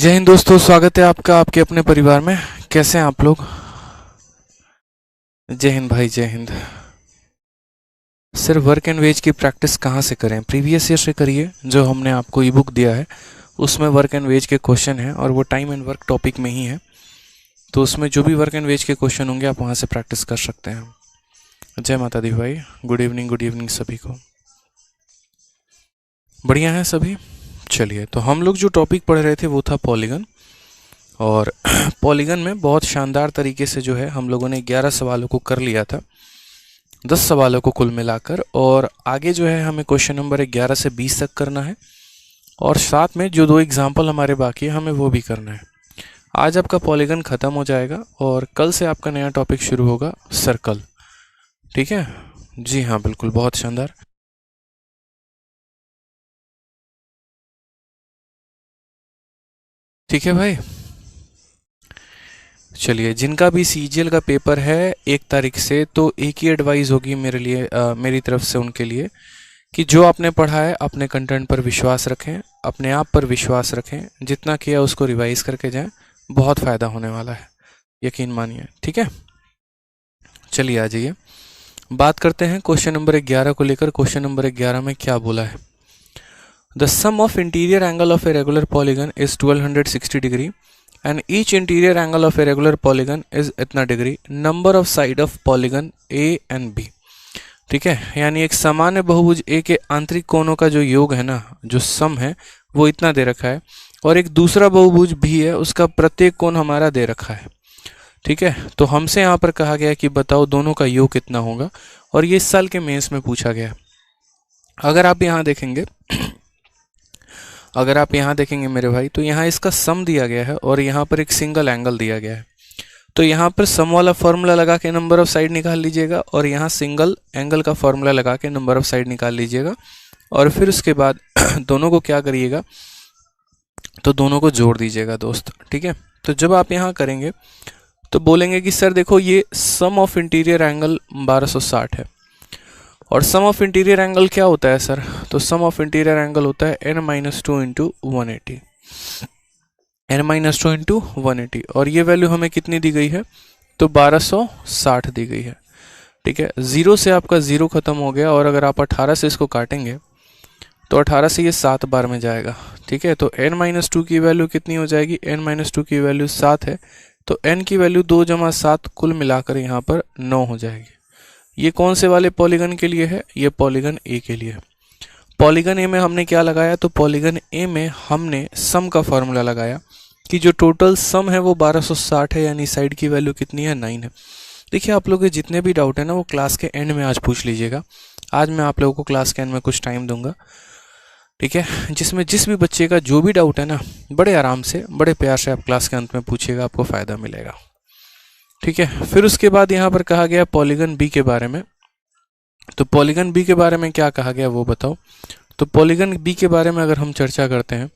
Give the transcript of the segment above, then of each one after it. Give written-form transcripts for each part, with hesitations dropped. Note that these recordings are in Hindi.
जय हिंद दोस्तों, स्वागत है आपका आपके अपने परिवार में। कैसे हैं आप लोग? जय हिंद भाई, जय हिंद। सर, वर्क एंड वेज की प्रैक्टिस कहाँ से करें? प्रीवियस ईयर से करिए। जो हमने आपको ई बुक दिया है उसमें वर्क एंड वेज के क्वेश्चन हैं और वो टाइम एंड वर्क टॉपिक में ही है, तो उसमें जो भी वर्क एंड वेज के क्वेश्चन होंगे आप वहाँ से प्रैक्टिस कर सकते हैं। जय माता दी भाई, गुड इवनिंग सभी को। बढ़िया है सभी? चलिए, तो हम लोग जो टॉपिक पढ़ रहे थे वो था पॉलीगन, और पॉलीगन में बहुत शानदार तरीके से जो है हम लोगों ने 11 सवालों को कर लिया था, 10 सवालों को कुल मिलाकर। और आगे जो है हमें क्वेश्चन नंबर 11 से 20 तक करना है, और साथ में जो 2 एग्जाम्पल हमारे बाकी है हमें वो भी करना है। आज आपका पॉलीगन ख़त्म हो जाएगा और कल से आपका नया टॉपिक शुरू होगा, सर्कल। ठीक है जी? हाँ बिल्कुल, बहुत शानदार। ठीक है भाई, चलिए, जिनका भी सीजीएल का पेपर है 1 तारीख से, तो एक ही एडवाइस होगी मेरे लिए, मेरी तरफ से उनके लिए, कि जो आपने पढ़ा है अपने कंटेंट पर विश्वास रखें, अपने आप पर विश्वास रखें, जितना किया उसको रिवाइज करके जाएं, बहुत फ़ायदा होने वाला है, यकीन मानिए। ठीक है, चलिए आ जाइए, बात करते हैं क्वेश्चन नंबर 11 को लेकर। क्वेश्चन नंबर 11 में क्या बोला है? The sum of interior angle of a regular polygon is 1260 degree and each interior angle of a regular polygon is इतना degree. Number of side of polygon A and B। ठीक है, यानी एक सामान्य बहुभुज A के आंतरिक कोणों का जो योग है ना, जो सम है, वो इतना दे रखा है, और एक दूसरा बहुभुज B है, उसका प्रत्येक कोण हमारा दे रखा है। ठीक है, तो हमसे यहाँ पर कहा गया कि बताओ दोनों का योग कितना होगा, और ये इस साल के मेंस में पूछा गया। अगर आप यहाँ देखेंगे मेरे भाई, तो यहाँ इसका सम दिया गया है और यहाँ पर एक सिंगल एंगल दिया गया है। तो यहाँ पर सम वाला फॉर्मूला लगा के नंबर ऑफ साइड निकाल लीजिएगा, और यहाँ सिंगल एंगल का फॉर्मूला लगा के नंबर ऑफ साइड निकाल लीजिएगा, और फिर उसके बाद दोनों को क्या करिएगा, तो दोनों को जोड़ दीजिएगा दोस्त। ठीक है, तो जब आप यहाँ करेंगे तो बोलेंगे कि सर देखो, ये सम ऑफ इंटीरियर एंगल 1260 है, और सम ऑफ इंटीरियर एंगल क्या होता है सर? तो सम ऑफ इंटीरियर एंगल होता है n-2 इंटू 180, n-2 इंटू 180, और ये वैल्यू हमें कितनी दी गई है? तो 1260 दी गई है। ठीक है, 0 से आपका 0 खत्म हो गया, और अगर आप 18 से इसको काटेंगे तो 18 से ये 7 बार में जाएगा। ठीक है, तो n-2 की वैल्यू कितनी हो जाएगी? n-2 की वैल्यू 7 है, तो n की वैल्यू 2 जमा 7 कुल मिलाकर यहाँ पर 9 हो जाएगी। ये कौन से वाले पॉलीगन के लिए है? ये पॉलीगन ए के लिए है। पॉलीगन ए में हमने क्या लगाया? तो पॉलीगन ए में हमने सम का फॉर्मूला लगाया कि जो टोटल सम है वो 1260 है, यानी साइड की वैल्यू कितनी है? 9 है। देखिए, आप लोगों के जितने भी डाउट है ना, वो क्लास के एंड में आज पूछ लीजिएगा। आज मैं आप लोगों को क्लास के एंड में कुछ टाइम दूंगा, ठीक है, जिसमें जिस भी बच्चे का जो भी डाउट है ना, बड़े आराम से, बड़े प्यार से आप क्लास के अंत में पूछिएगा, आपको फ़ायदा मिलेगा। ठीक है, फिर उसके बाद यहाँ पर कहा गया पॉलीगन बी के बारे में। तो पॉलीगन बी के बारे में क्या कहा गया वो बताओ। तो पॉलीगन बी के बारे में अगर हम चर्चा करते हैं,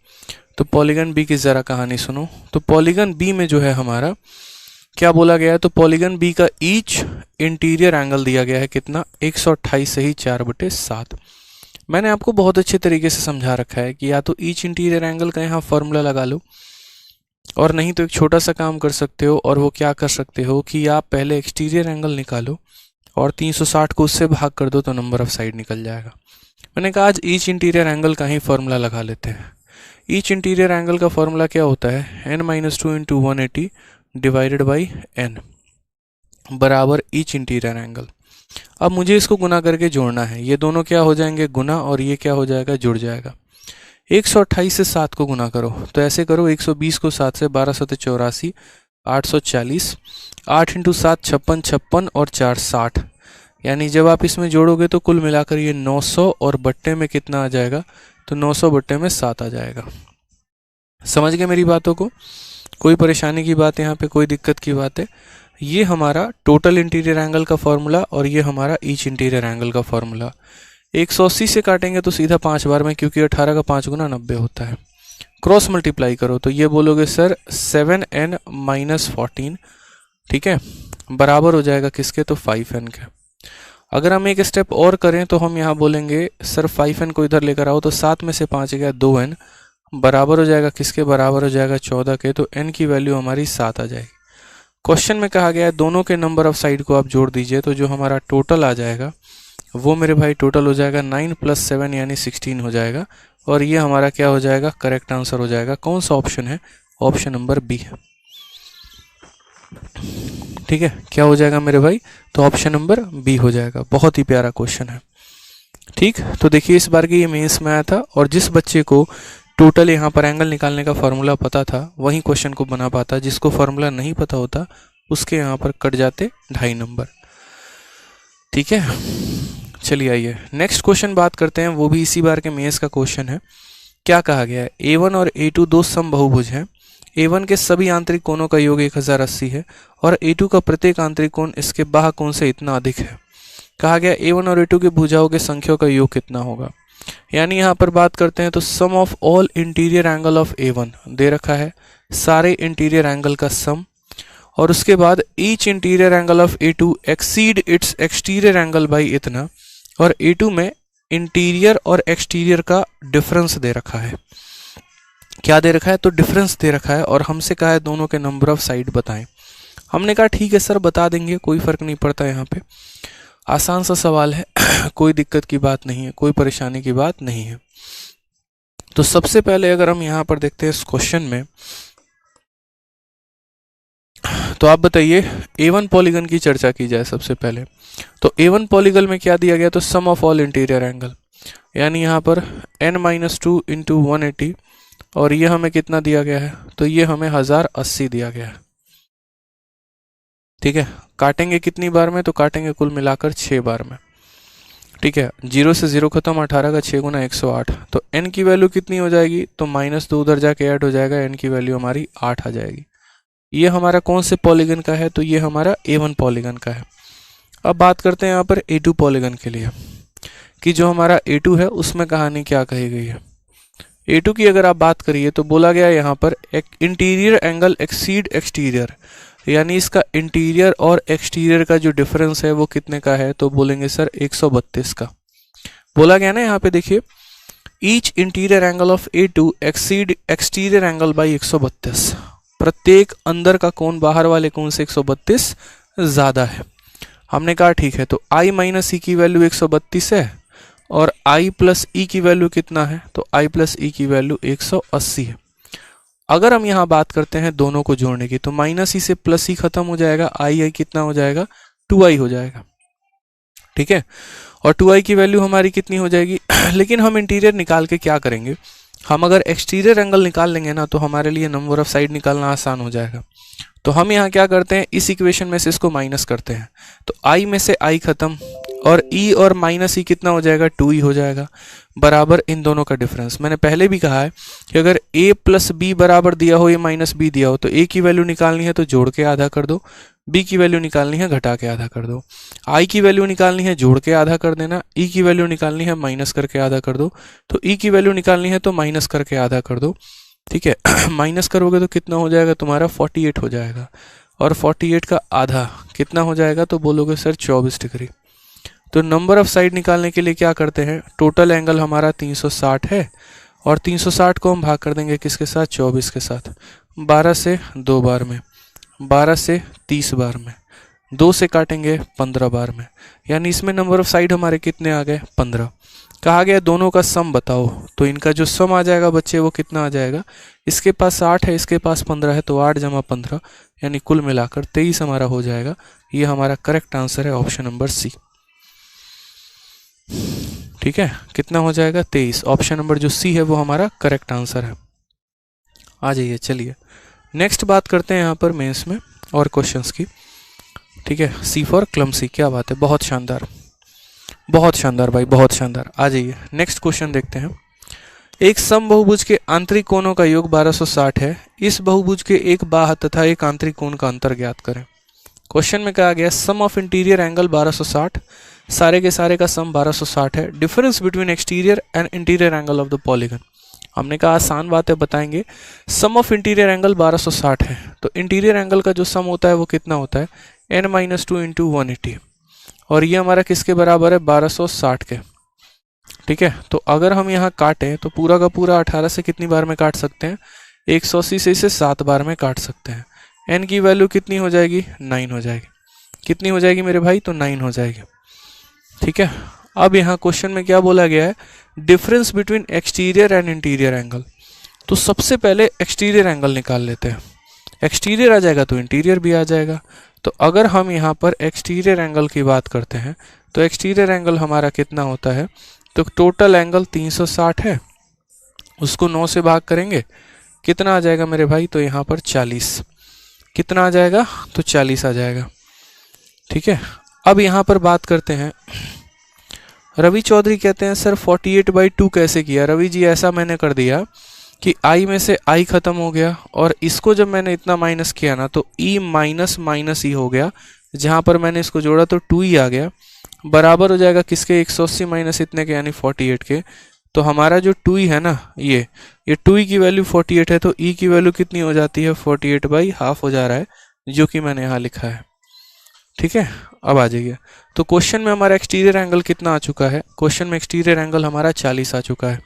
तो पॉलीगन बी की ज़रा कहानी सुनो। तो पॉलीगन बी में जो है हमारा क्या बोला गया है? तो पॉलीगन बी का ईच इंटीरियर एंगल दिया गया है कितना? 128 से ही 4/7। मैंने आपको बहुत अच्छे तरीके से समझा रखा है कि या तो ईच इंटीरियर एंगल का यहाँ फॉर्मूला लगा लो, और नहीं तो एक छोटा सा काम कर सकते हो, और वो क्या कर सकते हो कि आप पहले एक्सटीरियर एंगल निकालो और 360 को उससे भाग कर दो, तो नंबर ऑफ साइड निकल जाएगा। मैंने कहा आज ईच इंटीरियर एंगल का ही फॉर्मूला लगा लेते हैं। ईच इंटीरियर एंगल का फॉर्मूला क्या होता है? n-2 into 180 divided by n बराबर ईच इंटीरियर एंगल। अब मुझे इसको गुना करके जोड़ना है, ये दोनों क्या हो जाएंगे? गुना, और ये क्या हो जाएगा? जुड़ जाएगा। 128 से 7 को गुना करो, तो ऐसे करो, 120 को 7 से, 12 7 84, 840, 8 इंटू 7 56, 56 और 4 60, यानी जब आप इसमें जोड़ोगे तो कुल मिलाकर ये 900, और बट्टे में कितना आ जाएगा? तो 900 बट्टे में 7 आ जाएगा। समझ गए मेरी बातों को? कोई परेशानी की बात है यहाँ पे? कोई दिक्कत की बात है? ये हमारा टोटल इंटीरियर एंगल का फॉर्मूला, और ये हमारा ईच इंटीरियर एंगल का फॉर्मूला। 180 से काटेंगे तो सीधा 5 बार में, क्योंकि 18 का 5 गुना 90 होता है। क्रॉस मल्टीप्लाई करो तो ये बोलोगे सर 7n माइनस 14, ठीक है, बराबर हो जाएगा किसके? तो 5n के। अगर हम एक स्टेप और करें तो हम यहाँ बोलेंगे सर 5n को इधर लेकर आओ, तो 7 में से 5 गया 2n, बराबर हो जाएगा किसके, बराबर हो जाएगा 14 के, तो n की वैल्यू हमारी 7 आ जाएगी। क्वेश्चन में कहा गया है दोनों के नंबर ऑफ साइड को आप जोड़ दीजिए, तो जो हमारा टोटल आ जाएगा वो मेरे भाई टोटल हो जाएगा 9 + 7 यानी 16 हो जाएगा, और ये हमारा क्या हो जाएगा, करेक्ट आंसर हो जाएगा। कौन सा ऑप्शन है, ऑप्शन नंबर बी है। ठीक है, क्या हो जाएगा मेरे भाई, तो ऑप्शन नंबर बी हो जाएगा। बहुत ही प्यारा क्वेश्चन है। ठीक, तो देखिए इस बार की ये मेंस में आया था, और जिस बच्चे को टोटल यहाँ पर एंगल निकालने का फॉर्मूला पता था वही क्वेश्चन को बना पाता, जिसको फॉर्मूला नहीं पता होता उसके यहाँ पर कट जाते 2.5 नंबर। ठीक है, चलिए आइए नेक्स्ट क्वेश्चन बात करते हैं, वो भी इसी बार के मेंस का क्वेश्चन है। क्या कहा गया है, A1 और A2 दो समबाहुभुज हैं। A1 के सभी आंतरिक कोणों का योग 1080 है और A2 का प्रत्येक आंतरिक कोण इसके बाह्य कोण से इतना अधिक है। कहा गया A1 और A2 के भुजाओं के संख्याओं का योग कितना होगा। यानी यहाँ पर बात करते हैं तो sum of all interior angle of A1 दे रखा है, सारे इंटीरियर एंगल का सम, और उसके बाद each interior angle of A2 exceed it's exterior angle by इतना, और A2 में इंटीरियर और एक्सटीरियर का डिफरेंस दे रखा है। क्या दे रखा है, तो डिफरेंस दे रखा है, और हमसे कहा है दोनों के नंबर ऑफ साइड बताएं। हमने कहा ठीक है सर बता देंगे, कोई फर्क नहीं पड़ता, यहाँ पे आसान सा सवाल है कोई दिक्कत की बात नहीं है, कोई परेशानी की बात नहीं है। तो सबसे पहले अगर हम यहाँ पर देखते हैं इस क्वेश्चन में, तो आप बताइए A1 पॉलीगन की चर्चा की जाए सबसे पहले। तो A1 पॉलीगन में क्या दिया गया, तो sum of all interior angle, यानी यहाँ पर n-2 इंटू 180, और ये हमें कितना दिया गया है, तो ये हमें 1080 दिया गया है। ठीक है, काटेंगे कितनी बार में, तो काटेंगे कुल मिलाकर 6 बार में। ठीक है, 0 से 0 खत्म, 18 का 6 गुना 108, तो n की वैल्यू कितनी हो जाएगी, तो -2 उधर जाके ऐड हो जाएगा, n की वैल्यू हमारी 8 आ जाएगी। ये हमारा कौन से पॉलीगन का है, तो ये हमारा A1 पॉलीगन का है। अब बात करते हैं यहाँ पर A2 पॉलीगन के लिए, कि जो हमारा A2 है उसमें कहानी क्या कही गई है। A2 की अगर आप बात करिए तो बोला गया यहाँ पर एक इंटीरियर एंगल एक्सीड एक्सटीरियर, यानी इसका इंटीरियर और एक्सटीरियर का जो डिफरेंस है वो कितने का है, तो बोलेंगे सर 132 का। बोला गया ना यहाँ पे देखिए, each interior angle of A2 exceed exterior angle by 132, प्रत्येक अंदर का कोण बाहर वाले कोण से 132 ज्यादा है। हमने कहा ठीक है, तो I - E की वैल्यू 132 है, और I + E की वैल्यू कितना है, तो I + E की वैल्यू 180 है। अगर हम यहाँ बात करते हैं दोनों को जोड़ने की, तो -E से +E खत्म हो जाएगा, I कितना हो जाएगा, 2I हो जाएगा। ठीक है, और 2I की वैल्यू हमारी कितनी हो जाएगी लेकिन हम इंटीरियर निकाल के क्या करेंगे, हम अगर एक्सटीरियर एंगल निकाल लेंगे ना, तो हमारे लिए नंबर ऑफ साइड निकालना आसान हो जाएगा। तो हम यहाँ क्या करते हैं, इस इक्वेशन में से इसको माइनस करते हैं, तो I में से I खत्म, और E और -E कितना हो जाएगा, 2E हो जाएगा, बराबर इन दोनों का डिफरेंस। मैंने पहले भी कहा है कि अगर A + B बराबर दिया हो या -B दिया हो, तो A की वैल्यू निकालनी है तो जोड़ के आधा कर दो, B की वैल्यू निकालनी है घटा के आधा कर दो, I की वैल्यू निकालनी है जोड़ के आधा कर देना, E की वैल्यू निकालनी है माइनस करके आधा कर दो, तो E की वैल्यू निकालनी है तो माइनस करके आधा कर दो। ठीक है, माइनस करोगे तो कितना हो जाएगा तुम्हारा, 48 हो जाएगा, और 48 का आधा कितना हो जाएगा, तो बोलोगे सर 24 डिग्री। तो नंबर ऑफ साइड निकालने के लिए क्या करते हैं, टोटल एंगल हमारा 360 है, और 360 को हम भाग कर देंगे किसके साथ, 24 के साथ। 12 से 2 बार में, 12 से 30 बार में, 2 से काटेंगे 15 बार में, यानी इसमें नंबर ऑफ साइड हमारे कितने आ गए, 15। कहा गया दोनों का सम बताओ, तो इनका जो सम आ जाएगा बच्चे वो कितना आ जाएगा, इसके पास 8 है, इसके पास 15 है, तो 8 + 15 यानी कुल मिलाकर 23 हमारा हो जाएगा। ये हमारा करेक्ट आंसर है ऑप्शन नंबर सी। ठीक है, कितना हो जाएगा, 23। ऑप्शन नंबर जो सी है वो हमारा करेक्ट आंसर है। आ जाइए, चलिए नेक्स्ट बात करते हैं यहाँ पर मेंस में और क्वेश्चंस की। ठीक है, सी फॉर क्लमसी, क्या बात है, बहुत शानदार, बहुत शानदार भाई, बहुत शानदार। आ जाइए नेक्स्ट क्वेश्चन देखते हैं। एक समबहुभुज के आंतरिक कोणों का योग 1260 है, इस बहुभुज के एक बाह्य तथा एक आंतरिक कोण का अंतर ज्ञात करें। क्वेश्चन में कहा गया सम ऑफ इंटीरियर एंगल 1260, सारे के सारे का सम 1260 है, difference between exterior and interior angle of the polygon. हमने कहा आसान बात है, बताएंगे। सम ऑफ इंटीरियर एंगल 1260 है, तो इंटीरियर एंगल का जो सम होता है वो कितना होता है, n - 2 इंटू 180, और ये हमारा किसके बराबर है, 1260 के। ठीक है, तो अगर हम यहाँ काटें तो पूरा का पूरा 18 से कितनी बार में काट सकते हैं, 180 से इसे 7 बार में काट सकते हैं। n की वैल्यू कितनी हो जाएगी, 9 हो जाएगी। कितनी हो जाएगी मेरे भाई, तो 9 हो जाएगी। ठीक है, अब यहाँ क्वेश्चन में क्या बोला गया है, difference between exterior and interior angle. तो सबसे पहले एक्सटीरियर एंगल निकाल लेते हैं। एक्सटीरियर आ जाएगा तो इंटीरियर भी आ जाएगा। तो अगर हम यहाँ पर एक्सटीरियर एंगल की बात करते हैं तो एक्सटीरियर एंगल हमारा कितना होता है, तो टोटल एंगल 360 है, उसको 9 से भाग करेंगे, कितना आ जाएगा मेरे भाई, तो यहाँ पर 40। कितना आ जाएगा, तो 40 आ जाएगा। ठीक है, अब यहाँ पर बात करते हैं, रवि चौधरी कहते हैं सर 48/2 कैसे किया। रवि जी ऐसा मैंने कर दिया कि i में से i खत्म हो गया और इसको जब मैंने इतना माइनस किया ना तो e माइनस माइनस ई हो गया, जहाँ पर मैंने इसको जोड़ा तो 2e आ गया, बराबर हो जाएगा किसके, 180 माइनस इतने के यानी 48 के। तो हमारा जो 2e है ना, ये 2e की वैल्यू 48 है, तो e की वैल्यू कितनी हो जाती है, 48/2 हो जा रहा है, जो कि मैंने यहाँ लिखा है। ठीक है, अब आ जाइए, तो क्वेश्चन में हमारा एक्सटीरियर एंगल कितना आ चुका है, क्वेश्चन में एक्सटीरियर एंगल हमारा 40 आ चुका है।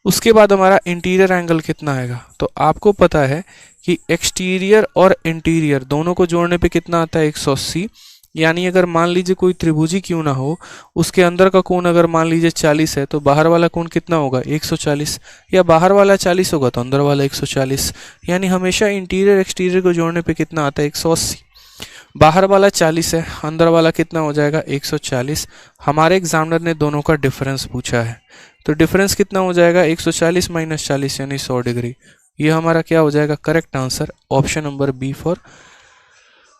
उसके बाद हमारा इंटीरियर एंगल कितना आएगा, तो आपको पता है कि एक्सटीरियर और इंटीरियर दोनों को जोड़ने पे कितना आता है, 180। यानी अगर मान लीजिए कोई त्रिभुज ही क्यों ना हो, उसके अंदर का कोण अगर मान लीजिए 40 है तो बाहर वाला कोण कितना होगा, 140, या बाहर वाला 40 होगा तो अंदर वाला 140। यानी हमेशा इंटीरियर एक्सटीरियर को जोड़ने पे कितना आता है, 180। बाहर वाला 40 है, अंदर वाला कितना हो जाएगा, 140। हमारे एग्जामिनर ने दोनों का डिफरेंस पूछा है, तो डिफरेंस कितना हो जाएगा, 140 माइनस 40 यानी 100 डिग्री। ये हमारा क्या हो जाएगा, correct answer, option number b for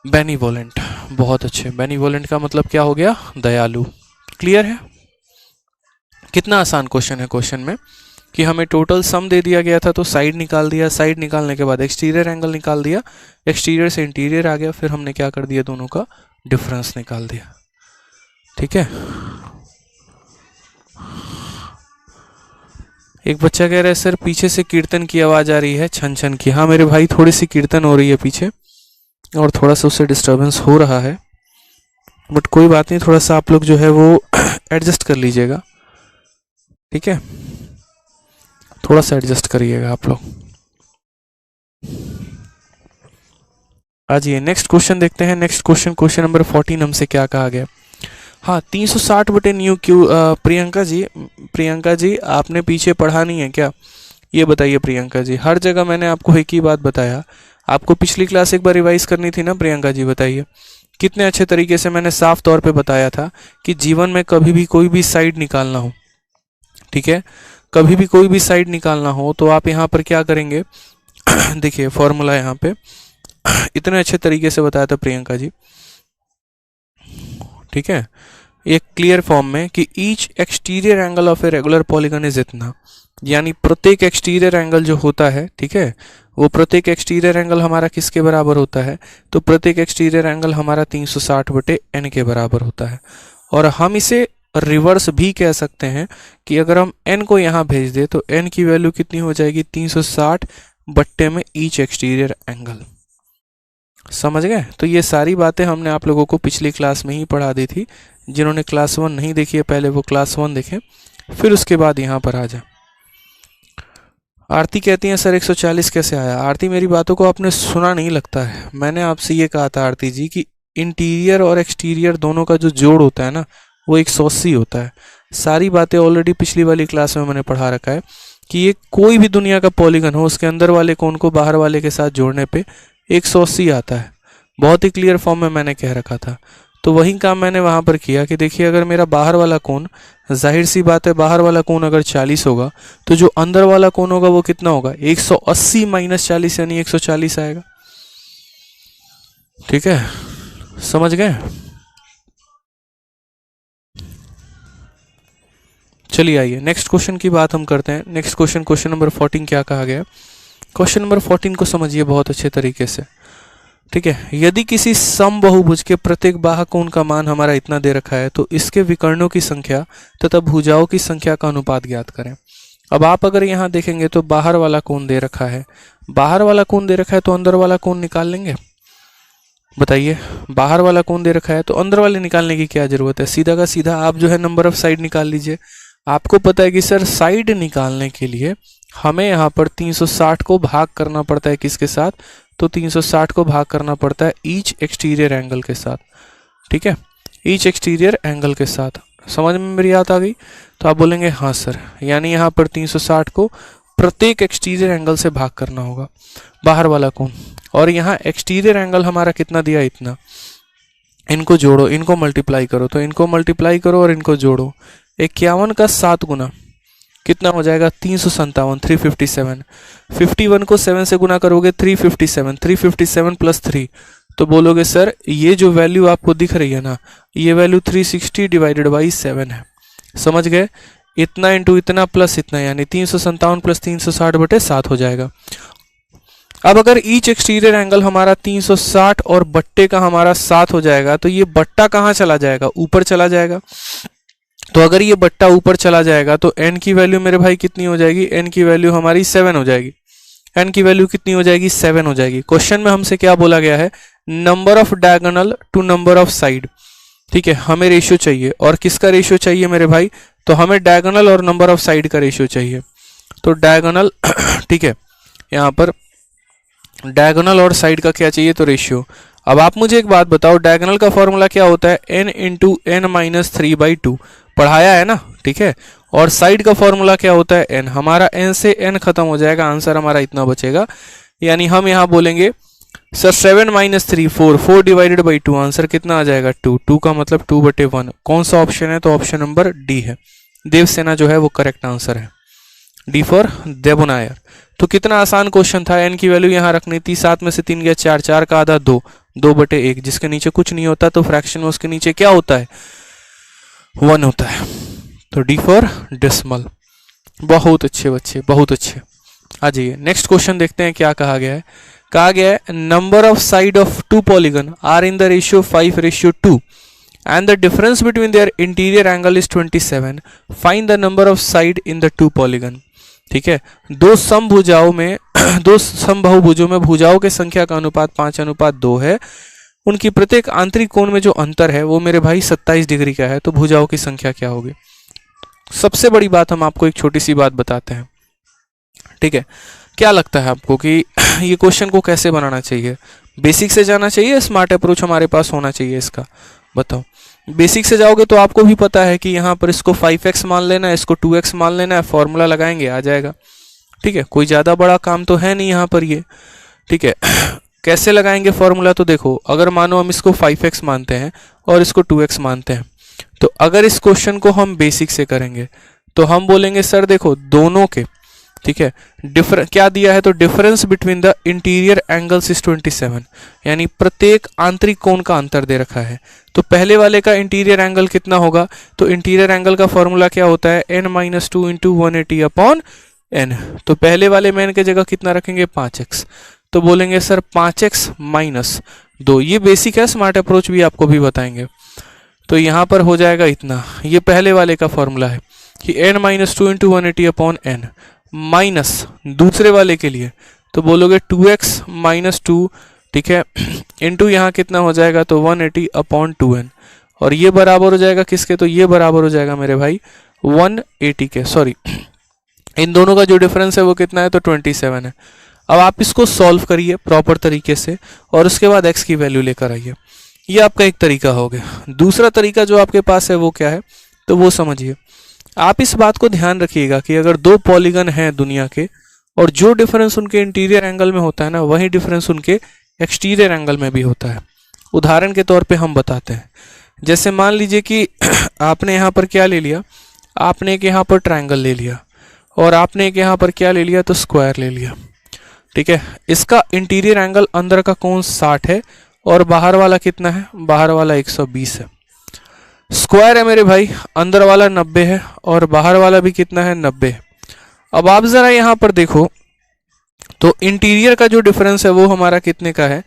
benevolent. बहुत अच्छे, बेनिवोलेंट का मतलब क्या हो गया, दयालु। क्लियर है, कितना आसान क्वेश्चन है। क्वेश्चन में कि हमें टोटल सम दे दिया गया था तो साइड निकाल दिया, साइड निकालने के बाद एक्सटीरियर एंगल निकाल दिया, एक्सटीरियर से इंटीरियर आ गया, फिर हमने क्या कर दिया, दोनों का डिफरेंस निकाल दिया। ठीक है, एक बच्चा कह रहा है सर पीछे से कीर्तन की आवाज आ रही है, छन छन की। हाँ मेरे भाई, थोड़ी सी कीर्तन हो रही है पीछे और थोड़ा सा उससे डिस्टर्बेंस हो रहा है, बट कोई बात नहीं, थोड़ा सा आप लोग जो है वो एडजस्ट कर लीजिएगा। ठीक है, थोड़ा सा एडजस्ट करिएगा आप लोग। आ जाइए नेक्स्ट क्वेश्चन देखते हैं। नेक्स्ट क्वेश्चन, क्वेश्चन नंबर 14 हमसे क्या कहा गया। हाँ, 360/न्यू क्यू। प्रियंका जी आपने पीछे पढ़ा नहीं है क्या, ये बताइए प्रियंका जी। हर जगह मैंने आपको एक ही बात बताया, आपको पिछली क्लास एक बार रिवाइज करनी थी ना प्रियंका जी, बताइए। कितने अच्छे तरीके से मैंने साफ तौर पे बताया था कि जीवन में कभी भी कोई भी साइड निकालना हो, ठीक है, कभी भी कोई भी साइड निकालना हो तो आप यहाँ पर क्या करेंगे देखिए फॉर्मूला यहाँ पे इतने अच्छे तरीके से बताया था प्रियंका जी। ठीक है, एक क्लियर फॉर्म में कि each exterior angle of a regular polygon is इतना, यानी प्रत्येक एक्सटीरियर एंगल जो होता है, ठीक है, वो प्रत्येक एक्सटीरियर एंगल हमारा किसके बराबर होता है, तो प्रत्येक एक्सटीरियर एंगल हमारा 360/n के बराबर होता है। और हम इसे रिवर्स भी कह सकते हैं कि अगर हम n को यहाँ भेज दें तो n की वैल्यू कितनी हो जाएगी, 360 में ईच एक्सटीरियर एंगल। समझ गए। तो ये सारी बातें हमने आप लोगों को पिछली क्लास में ही पढ़ा दी थी। जिन्होंने क्लास 1 नहीं देखी है पहले वो क्लास 1 देखें, फिर उसके बाद यहाँ पर आ जाए। आरती कहती है सर 140 कैसे आया। आरती मेरी बातों को आपने सुना नहीं लगता है। मैंने आपसे ये कहा था आरती जी कि इंटीरियर और एक्सटीरियर दोनों का जो जोड़ होता है ना वो 180 होता है। सारी बातें ऑलरेडी पिछली वाली क्लास में मैंने पढ़ा रखा है कि ये कोई भी दुनिया का पॉलीगन हो उसके अंदर वाले कोण को बाहर वाले के साथ जोड़ने पे 180 आता है। बहुत ही क्लियर फॉर्म में मैंने कह रखा था। तो वही काम मैंने वहाँ पर किया कि देखिए अगर मेरा बाहर वाला कोण, जाहिर सी बात है बाहर वाला कोण अगर 40 होगा तो जो अंदर वाला कोण होगा वो कितना होगा, 180 माइनस 40 यानी 140 आएगा। ठीक है, समझ गए। चलिए आइए नेक्स्ट क्वेश्चन की बात हम करते हैं। नेक्स्ट क्वेश्चन, क्वेश्चन नंबर 14 क्या कहा गया। क्वेश्चन नंबर 14 को समझिए बहुत अच्छे तरीके से। ठीक है, यदि किसी समबाहुभुज के प्रत्येक बाहु कोण का मान हमारा इतना दे रखा है तो इसके विकर्णों की संख्या तथा भुजाओं की संख्या का अनुपात ज्ञात करें। अब आप अगर यहाँ देखेंगे तो बाहर वाला कोण दे रखा है, बाहर वाला कोण दे रखा है तो अंदर वाला कोण निकाल लेंगे। बताइए, बाहर वाला कोण दे रखा है तो अंदर वाले निकालने की क्या जरूरत है। सीधा का सीधा आप जो है नंबर ऑफ साइड निकाल लीजिए। आपको पता है कि सर साइड निकालने के लिए हमें यहाँ पर 360 को भाग करना पड़ता है किसके साथ, तो 360 को भाग करना पड़ता है ईच एक्सटीरियर एंगल के साथ, ठीक है, ईच एक्सटीरियर एंगल के साथ। समझ में मेरी बात आ गई? तो आप बोलेंगे हाँ सर, यानी यहाँ पर 360 को प्रत्येक एक्सटीरियर एंगल से भाग करना होगा, बाहर वाला कोण। और यहाँ एक्सटीरियर एंगल हमारा कितना दिया, इतना, इनको जोड़ो, इनको मल्टीप्लाई करो, तो इनको मल्टीप्लाई करो और इनको जोड़ो। 51 का 7 गुना कितना हो जाएगा, 357, 357। 51 को 7 से गुना करोगे 357, 357 प्लस 3, तो बोलोगे सर ये जो वैल्यू आपको दिख रही है ना, ये वैल्यू 360 डिवाइडेड बाई 7 है। समझ गए? इतना इंटू इतना प्लस इतना, यानी 357 प्लस 360/7 हो जाएगा। अब अगर ईच एक्सटीरियर एंगल हमारा 360 और बट्टे का हमारा 7 हो जाएगा, तो ये बट्टा कहाँ चला जाएगा, ऊपर चला जाएगा। तो अगर ये बट्टा ऊपर चला जाएगा तो n की वैल्यू मेरे भाई कितनी हो जाएगी, n की वैल्यू हमारी 7 हो जाएगी। n की वैल्यू कितनी हो जाएगी, 7 हो जाएगी। क्वेश्चन में हमसे क्या बोला गया है, number of diagonal to number of side, ठीक है, हमें रेशियो चाहिए। और किसका रेशियो चाहिए मेरे भाई, तो हमें डायगोनल और नंबर ऑफ साइड का रेशियो चाहिए। तो डायगोनल ठीक है, यहाँ पर डायगोनल और साइड का क्या चाहिए, तो रेशियो। अब आप मुझे एक बात बताओ, डायगोनल का फॉर्मूला क्या होता है, n इंटू n माइनस 3/2, पढ़ाया है ना, ठीक है। और साइड का फॉर्मूला क्या होता है, n, हमारा n से n खत्म हो जाएगा, आंसर हमारा इतना बचेगा। यानी हम यहाँ बोलेंगे sir 7 minus 3 4, 4 divided by 2, answer कितना आ जाएगा 2, 2 का मतलब 2/1। कौन सा ऑप्शन है, तो ऑप्शन नंबर डी है, देवसेना जो है वो करेक्ट आंसर है, डी फॉर देवनायर। तो कितना आसान क्वेश्चन था, n की वैल्यू यहाँ रखनी थी, 7 में से 3 गया 4, 4 का आधा 2, 2/1, जिसके नीचे कुछ नहीं होता तो फ्रैक्शन में उसके नीचे क्या होता है, 1 होता है। तो डी फॉर डेसिमल। बहुत अच्छे बच्चे, बहुत अच्छे। आ जाइए नेक्स्ट क्वेश्चन देखते हैं क्या कहा गया है। कहा गया है number of side of two polygon are in the ratio 5:2 and the difference between their interior angle is 27. Find the number of side in the two polygon. ठीक है, दो समभुजाओं में दो समबाहुभुजों में भुजाओं के संख्या का अनुपात 5:2 है। उनकी प्रत्येक आंतरिक कोण में जो अंतर है वो मेरे भाई 27 डिग्री का है। तो भुजाओं की संख्या क्या होगी। सबसे बड़ी बात हम आपको एक छोटी सी बात बताते हैं, ठीक है। क्या लगता है आपको कि ये क्वेश्चन को कैसे बनाना चाहिए, बेसिक से जाना चाहिए, स्मार्ट अप्रोच हमारे पास होना चाहिए इसका, बताओ। बेसिक से जाओगे तो आपको भी पता है कि यहाँ पर इसको 5x मान लेना है, इसको 2x मान लेना है, फॉर्मूला लगाएंगे आ जाएगा, ठीक है। कोई ज़्यादा बड़ा काम तो है नहीं यहाँ पर ये, ठीक है। कैसे लगाएंगे फॉर्मूला, तो देखो अगर मानो हम इसको 5x मानते हैं और इसको 2x मानते हैं, तो अगर इस क्वेश्चन को हम बेसिक से करेंगे तो हम बोलेंगे सर देखो दोनों के, ठीक है, क्या दिया है, तो difference between the interior angles is 27, यानी प्रत्येक आंतरिक कोण का अंतर दे रखा है। तो पहले वाले का इंटीरियर एंगल कितना होगा, तो इंटीरियर एंगल का फॉर्मूला क्या होता है, n-2 इंटू 180/n। तो पहले वाले में n की जगह कितना रखेंगे 5x, तो बोलेंगे सर 5x माइनस 2, ये बेसिक है, स्मार्ट अप्रोच भी आपको भी बताएंगे। तो यहाँ पर हो जाएगा इतना, ये पहले वाले का फॉर्मूला है कि n-2 इंटू 180/n माइनस दूसरे वाले के लिए तो बोलोगे 2x माइनस 2, ठीक है, इंटू यहाँ कितना हो जाएगा, तो 180/2n, और ये बराबर हो जाएगा किसके, तो ये बराबर हो जाएगा मेरे भाई 180 के, सॉरी इन दोनों का जो डिफरेंस है वो कितना है, तो 27 है। अब आप इसको सॉल्व करिए प्रॉपर तरीके से और उसके बाद x की वैल्यू लेकर आइए। ये आपका एक तरीका हो गया। दूसरा तरीका जो आपके पास है वो क्या है, तो वो समझिए। आप इस बात को ध्यान रखिएगा कि अगर दो पॉलीगन हैं दुनिया के और जो डिफरेंस उनके इंटीरियर एंगल में होता है ना, वही डिफरेंस उनके एक्सटीरियर एंगल में भी होता है। उदाहरण के तौर पे हम बताते हैं, जैसे मान लीजिए कि आपने यहाँ पर क्या ले लिया, आपने एक यहाँ पर ट्रायंगल ले लिया और आपने एक यहाँ पर क्या ले लिया, तो स्क्वायर ले लिया, ठीक है। इसका इंटीरियर एंगल अंदर का कोण 60 है और बाहर वाला कितना है, बाहर वाला 120 है। स्क्वायर है मेरे भाई, अंदर वाला 90 है और बाहर वाला भी कितना है, 90 है। अब आप जरा यहाँ पर देखो तो इंटीरियर का जो डिफरेंस है वो हमारा कितने का है,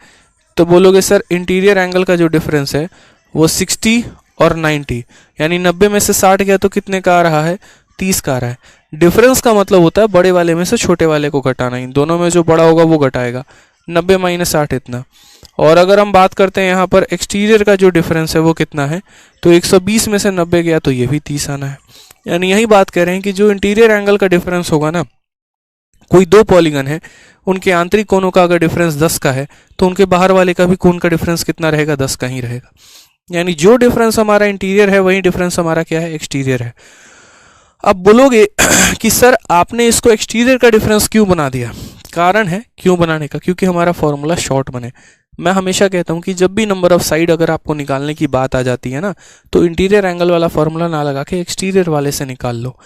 तो बोलोगे सर इंटीरियर एंगल का जो डिफरेंस है वो 60 और 90, यानी 90 में से 60 गया तो कितने का आ रहा है, 30 का आ रहा है। डिफरेंस का मतलब होता है बड़े वाले में से छोटे वाले को घटाना, इन दोनों में जो बड़ा होगा वो घटाएगा, 90 माइनस 60 इतना। और अगर हम बात करते हैं यहाँ पर एक्सटीरियर का जो डिफरेंस है वो कितना है, तो 120 में से 90 गया तो ये भी 30 आना है। यानी यही बात कह रहे हैं कि जो इंटीरियर एंगल का डिफरेंस होगा ना, कोई दो पॉलीगन है, उनके आंतरिक कोणों का अगर डिफरेंस 10 का है तो उनके बाहर वाले का भी कोण का डिफरेंस कितना रहेगा, 10 का ही रहेगा। यानी जो डिफरेंस हमारा इंटीरियर है वही डिफरेंस हमारा क्या है, एक्सटीरियर है। अब बोलोगे कि सर आपने इसको एक्सटीरियर का डिफरेंस क्यों बना दिया? कारण है क्यों बनाने का, क्योंकि हमारा फॉर्मूला शॉर्ट बने। मैं हमेशा कहता हूं कि जब भी नंबर ऑफ साइड अगर आपको निकालने की बात आ जाती है ना, तो इंटीरियर एंगल वाला फॉर्मूला ना लगा के एक्सटीरियर वाले से निकाल लो।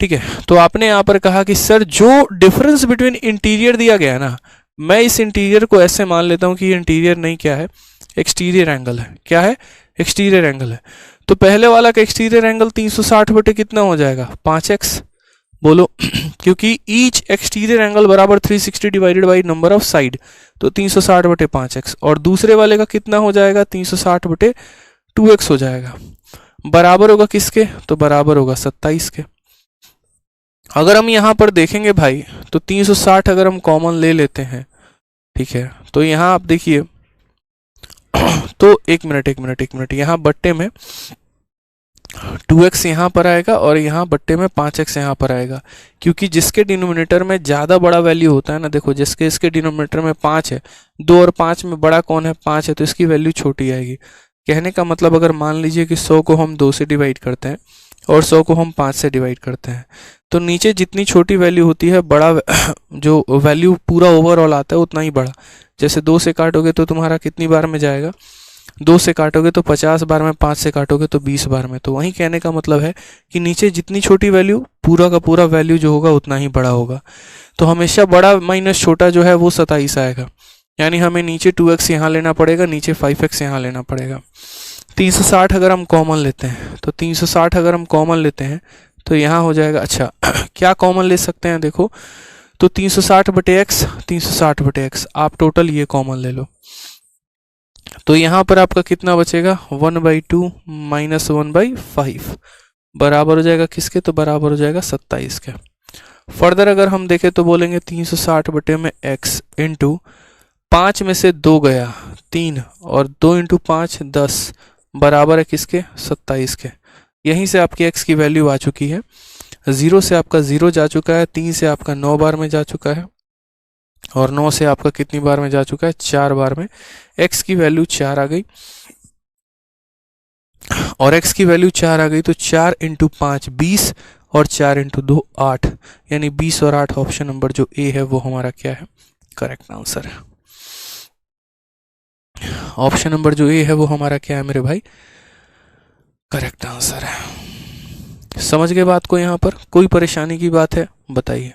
ठीक है, तो आपने यहाँ पर कहा कि सर जो डिफरेंस बिटवीन इंटीरियर दिया गया है ना, मैं इस इंटीरियर को ऐसे मान लेता हूँ कि इंटीरियर नहीं क्या है, एक्सटीरियर एंगल है। क्या है, एक्सटीरियर एंगल है। तो पहले वाला का एक्सटीरियर एंगल 360 बटे कितना हो जाएगा, 5x। बोलो क्योंकि ईच एक्सटीरियर एंगल बराबर 360 divided by number of side, तो 360 बटे 5x। और दूसरे वाले का कितना हो जाएगा, 360 बटे 2x हो जाएगा। बराबर होगा किसके, तो बराबर होगा 27 के। अगर हम यहाँ पर देखेंगे भाई तो 360 अगर हम कॉमन ले लेते हैं, ठीक है, तो यहाँ आप देखिए तो एक मिनट यहाँ बट्टे में 2x यहाँ पर आएगा और यहाँ बट्टे में 5x यहाँ पर आएगा, क्योंकि जिसके डिनोमिनेटर में ज़्यादा बड़ा वैल्यू होता है ना, देखो जिसके इसके डिनोमिनेटर में 5 है, 2 और 5 में बड़ा कौन है, 5 है, तो इसकी वैल्यू छोटी आएगी। कहने का मतलब अगर मान लीजिए कि 100 को हम 2 से डिवाइड करते हैं और 100 को हम 5 से डिवाइड करते हैं, तो नीचे जितनी छोटी वैल्यू होती है, बड़ा जो वैल्यू पूरा ओवरऑल आता है उतना ही बड़ा। जैसे 2 से काटोगे तो तुम्हारा कितनी बार में जाएगा, 2 से काटोगे तो 50 बार में, 5 से काटोगे तो 20 बार में। तो वही कहने का मतलब है कि नीचे जितनी छोटी वैल्यू, पूरा का पूरा वैल्यू जो होगा उतना ही बड़ा होगा। तो हमेशा बड़ा माइनस छोटा जो है वो 27 आएगा। यानी हमें नीचे 2x यहाँ लेना पड़ेगा, नीचे 5x यहाँ लेना पड़ेगा। 360 अगर हम कॉमन लेते हैं, तो 360 अगर हम कॉमन लेते हैं तो यहाँ हो जाएगा, अच्छा क्या कॉमन ले सकते हैं, देखो तो 360 बटे x, 360 बटे x, आप टोटल ये कॉमन ले लो। तो यहाँ पर आपका कितना बचेगा, 1/2 माइनस 1/5 बराबर हो जाएगा किसके, तो बराबर हो जाएगा 27 के। फर्दर अगर हम देखें तो बोलेंगे 360 बटे में x इंटू 5 में से 2 गया 3 और 2 इंटू 5 10 बराबर है किसके, 27 के। यहीं से आपकी x की वैल्यू आ चुकी है। 0 से आपका 0 जा चुका है, 3 से आपका 9 बार में जा चुका है और 9 से आपका कितनी बार में जा चुका है, 4 बार में। x की वैल्यू 4 आ गई और x की वैल्यू 4 आ गई, तो 4 इंटू 5 20 और 4 इंटू 2 8, यानी 20 और 8 ऑप्शन नंबर जो ए है वो हमारा क्या है, करेक्ट आंसर है। ऑप्शन नंबर जो ए है वो हमारा क्या है मेरे भाई, करेक्ट आंसर है। समझ गए बात को? यहाँ पर कोई परेशानी की बात है बताइए।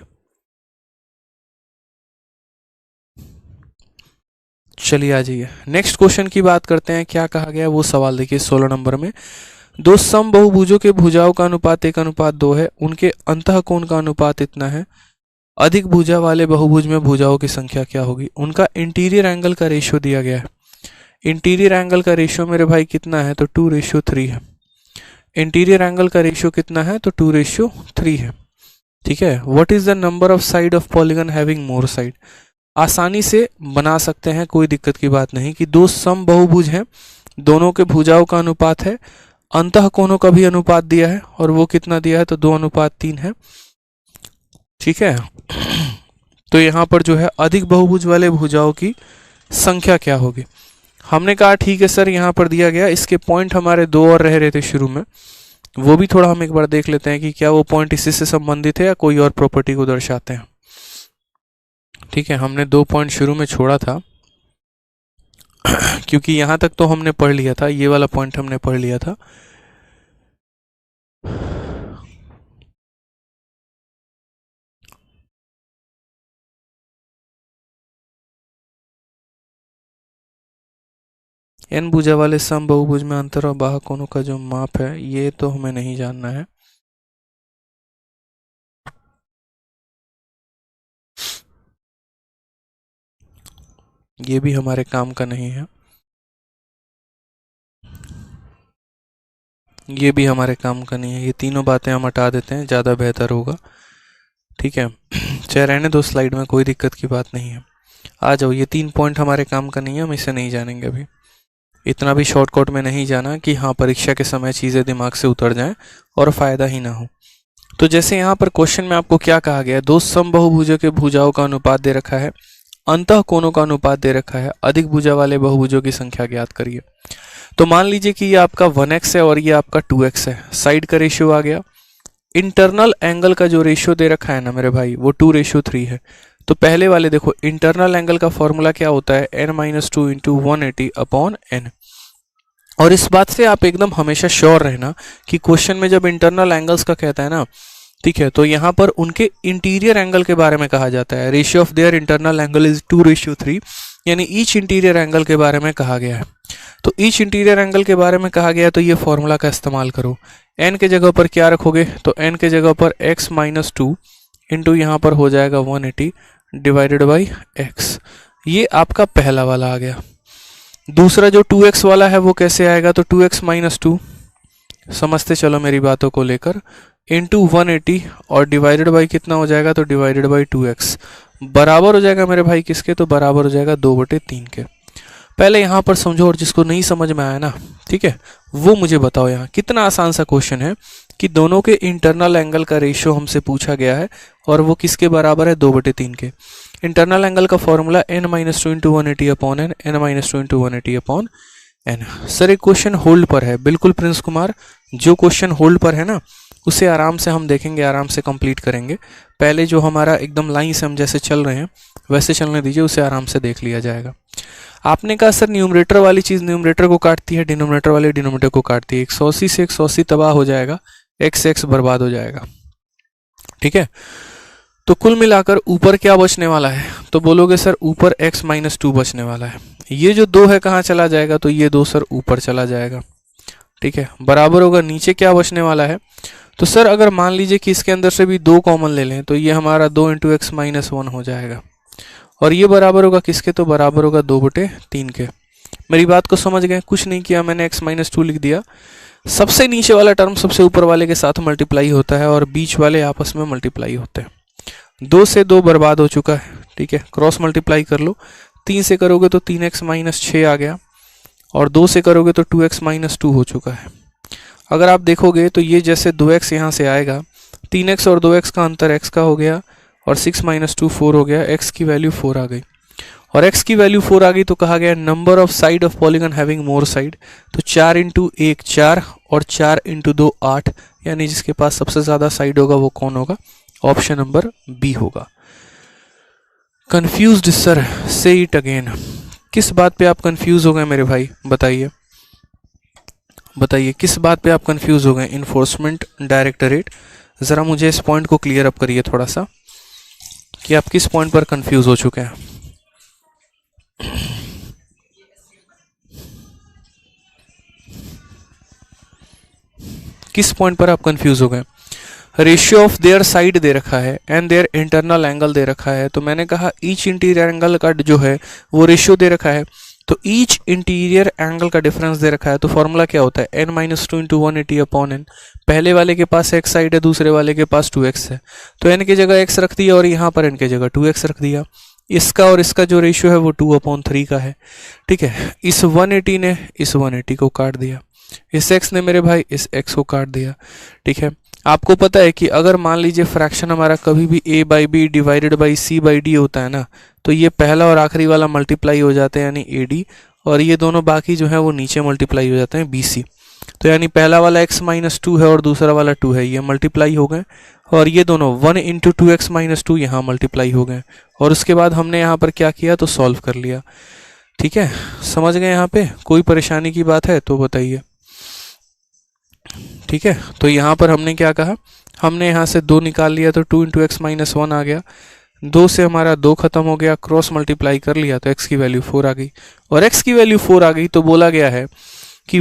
चलिए आ जाइए नेक्स्ट क्वेश्चन की बात करते हैं। क्या कहा गया वो सवाल देखिए 16 नंबर में, दो सम बहुभुजों के भुजाओं का अनुपात 1:2 है, उनके अंतःकोण का अनुपात इतना है, अधिक भुजा वाले बहुभुज में भुजाओं की संख्या क्या होगी। उनका इंटीरियर एंगल का रेशियो दिया गया है। इंटीरियर एंगल का रेशियो मेरे भाई कितना है, तो 2:3 है। इंटीरियर एंगल का रेशियो कितना है, तो 2:3 है। ठीक है, what is the number of side of polygon having more side. आसानी से बना सकते हैं, कोई दिक्कत की बात नहीं, कि दो सम बहुभुज हैं, दोनों के भुजाओं का अनुपात है, अंतःकोणों का भी अनुपात दिया है और वो कितना दिया है, तो 2:3 है। ठीक है, तो यहाँ पर जो है अधिक बहुभुज वाले भुजाओं की संख्या क्या होगी। हमने कहा ठीक है सर, यहाँ पर दिया गया, इसके पॉइंट हमारे 2 और रह रहे थे शुरू में, वो भी थोड़ा हम एक बार देख लेते हैं कि क्या वो पॉइंट इसी से संबंधित है या कोई और प्रॉपर्टी को दर्शाते हैं। ठीक है, हमने 2 पॉइंट शुरू में छोड़ा था क्योंकि यहाँ तक तो हमने पढ़ लिया था, ये वाला पॉइंट हमने पढ़ लिया था। n भुजा वाले सम बहुभुज में अंतर और बाह्य कोणों का जो माप है, ये तो हमें नहीं जानना है। ये भी हमारे काम का नहीं है, ये भी हमारे काम का नहीं है। ये तीनों बातें हम हटा देते हैं, ज़्यादा बेहतर होगा। ठीक है, चाहे रहने दो स्लाइड में, कोई दिक्कत की बात नहीं है। आ जाओ, ये 3 पॉइंट हमारे काम का नहीं है, हम इसे नहीं जानेंगे अभी। इतना भी शॉर्टकट में नहीं जाना कि हाँ परीक्षा के समय चीज़ें दिमाग से उतर जाएं और फ़ायदा ही ना हो। तो जैसे यहाँ पर क्वेश्चन में आपको क्या कहा गया है, दो समबाहुभुजों के भुजाओं का अनुपात दे रखा है, अंतः कोणों का अनुपात दे रखा है, अधिक भुजा वाले बहुभुजों की संख्या ज्ञात करिए। तो मान लीजिए कि ये आपका 1x है और ये आपका 2x है, साइड का रेशियो आ गया। इंटरनल एंगल का जो रेशियो दे रखा है ना मेरे भाई, वो 2:3 है। तो पहले वाले देखो, इंटरनल एंगल का फॉर्मूला क्या होता है, n-2 इंटू 180/n। और इस बात से आप एकदम हमेशा श्योर रहना कि क्वेश्चन में जब इंटरनल एंगल्स का कहता है ना, ठीक है, तो यहाँ पर उनके इंटीरियर एंगल के बारे में कहा जाता है। Ratio of their internal angle is 2:3, यानी ईच इंटीरियर एंगल के बारे में कहा गया है। तो ईच इंटीरियर एंगल के बारे में कहा गया है, तो ये फॉर्मूला का इस्तेमाल करो। n के जगह पर क्या रखोगे, तो n के जगह पर x-2 इंटू यहाँ पर हो जाएगा 180 डिवाइडेड बाई x। ये आपका पहला वाला आ गया। दूसरा जो 2x वाला है वो कैसे आएगा, तो 2x-2 समझते चलो मेरी बातों को लेकर, इंटू 180 और डिवाइडेड बाई कितना हो जाएगा, तो डिवाइडेड बाई 2x बराबर हो जाएगा मेरे भाई किसके, तो बराबर हो जाएगा 2/3 के। पहले यहाँ पर समझो, और जिसको नहीं समझ में आया ना, ठीक है, वो मुझे बताओ। यहाँ कितना आसान सा क्वेश्चन है कि दोनों के इंटरनल एंगल का रेशियो हमसे पूछा गया है और वो किसके बराबर है, 2/3 के। इंटरनल एंगल का formula n-2 into 180/n, n-2 into 180/n। Sir एक क्वेश्चन होल्ड पर है, बिल्कुल प्रिंस कुमार, जो क्वेश्चन होल्ड पर है ना उसे आराम से हम देखेंगे, आराम से कंप्लीट करेंगे। पहले जो हमारा एकदम लाइन से हम जैसे चल रहे हैं वैसे चलने दीजिए, उसे आराम से देख लिया जाएगा। आपने कहा सर न्यूमरेटर वाली चीज़ न्यूमरेटर को काटती है, डिनोमिनेटर वाली डिनोमिनेटर को काटती है। 180 से 180 तबाह हो जाएगा, x बर्बाद हो जाएगा, ठीक है। तो कुल मिलाकर ऊपर क्या बचने वाला है, तो बोलोगे सर ऊपर x-2 बचने वाला है। ये जो 2 है कहाँ चला जाएगा, तो ये 2 सर ऊपर चला जाएगा, ठीक है, बराबर होगा। नीचे क्या बचने वाला है, तो सर अगर मान लीजिए कि इसके अंदर से भी 2 कॉमन ले लें, तो ये हमारा 2 इंटू x-1 हो जाएगा। और ये बराबर होगा किसके, तो बराबर होगा 2/3 के। मेरी बात को समझ गए, कुछ नहीं किया मैंने, x-2 लिख दिया। सबसे नीचे वाला टर्म सबसे ऊपर वाले के साथ मल्टीप्लाई होता है और बीच वाले आपस में मल्टीप्लाई होते हैं। 2 से 2 बर्बाद हो चुका है, ठीक है, क्रॉस मल्टीप्लाई कर लो। 3 से करोगे तो 3x-6 आ गया, और 2 से करोगे तो 2x-2 हो चुका है। अगर आप देखोगे तो ये जैसे 2x यहाँ से आएगा, 3x और 2x का अंतर x का हो गया, और 6-2 4 हो गया, x की वैल्यू 4 आ गई। और x की वैल्यू 4 आ गई तो कहा गया number of side of polygon having more side, तो 4 इंटू 1 4 और 4 इंटू 2 8, यानी जिसके पास सबसे ज़्यादा साइड होगा वो कौन होगा, ऑप्शन नंबर बी होगा। कंफ्यूज्ड सर, से इट अगेन। किस बात पे आप कंफ्यूज हो गए मेरे भाई, बताइए बताइए किस बात पे आप कंफ्यूज हो गए। इन्फोर्समेंट डायरेक्टरेट, ज़रा मुझे इस पॉइंट को क्लियर अप करिए थोड़ा सा कि आप किस पॉइंट पर कंफ्यूज हो चुके हैं। किस पॉइंट पर आप कंफ्यूज हो गए। रेशियो ऑफ देयर साइड दे रखा है एंड देयर इंटरनल एंगल दे रखा है, तो मैंने कहा ईच इंटीरियर एंगल का जो है वो रेशियो दे रखा है, तो ईच इंटीरियर एंगल का डिफरेंस दे रखा है। तो फॉर्मूला क्या होता है, n-2 इंटू 180/n। पहले वाले के पास x साइड है, दूसरे वाले के पास 2x है, तो n की जगह x रख दिया और यहाँ पर n की जगह 2x रख दिया। इसका और इसका जो रेशियो है वो 2/3 का है, ठीक है। इस 180 ने इस 180 को काट दिया, इस x ने मेरे भाई इस x को काट दिया, ठीक है। आपको पता है कि अगर मान लीजिए फ्रैक्शन हमारा कभी भी a/b डिवाइडेड बाई c/d होता है ना, तो ये पहला और आखिरी वाला मल्टीप्लाई हो जाते हैं यानी AD, और ये दोनों बाकी जो है वो नीचे मल्टीप्लाई हो जाते हैं BC। तो यानी पहला वाला x-2 है और दूसरा वाला 2 है, ये मल्टीप्लाई हो गए, और ये दोनों 1 इंटू 2x-2 यहाँ मल्टीप्लाई हो गए, और उसके बाद हमने यहाँ पर क्या किया, तो सॉल्व कर लिया, ठीक है। समझ गए, यहाँ पे कोई परेशानी की बात है तो बताइए, ठीक है। तो यहाँ पर हमने क्या कहा, हमने यहाँ से 2 निकाल लिया तो 2 इंटू x-1 आ गया, 2 से हमारा 2 खत्म हो गया, क्रॉस मल्टीप्लाई कर लिया तो x की वैल्यू 4 आ गई, और x की वैल्यू 4 आ गई तो बोला गया है कि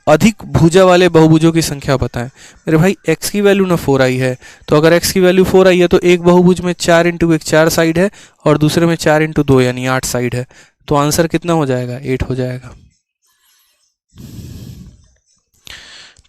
अधिक भुजा वाले बहुभुजों की संख्या बताएं। मेरे भाई x की वैल्यू ना 4 आई है, तो अगर x की वैल्यू 4 आई है तो एक बहुभुज में 4 इंटू 1 4 साइड है और दूसरे में 4 इंटू 2 यानी 8 साइड है, तो आंसर कितना हो जाएगा, 8 हो जाएगा,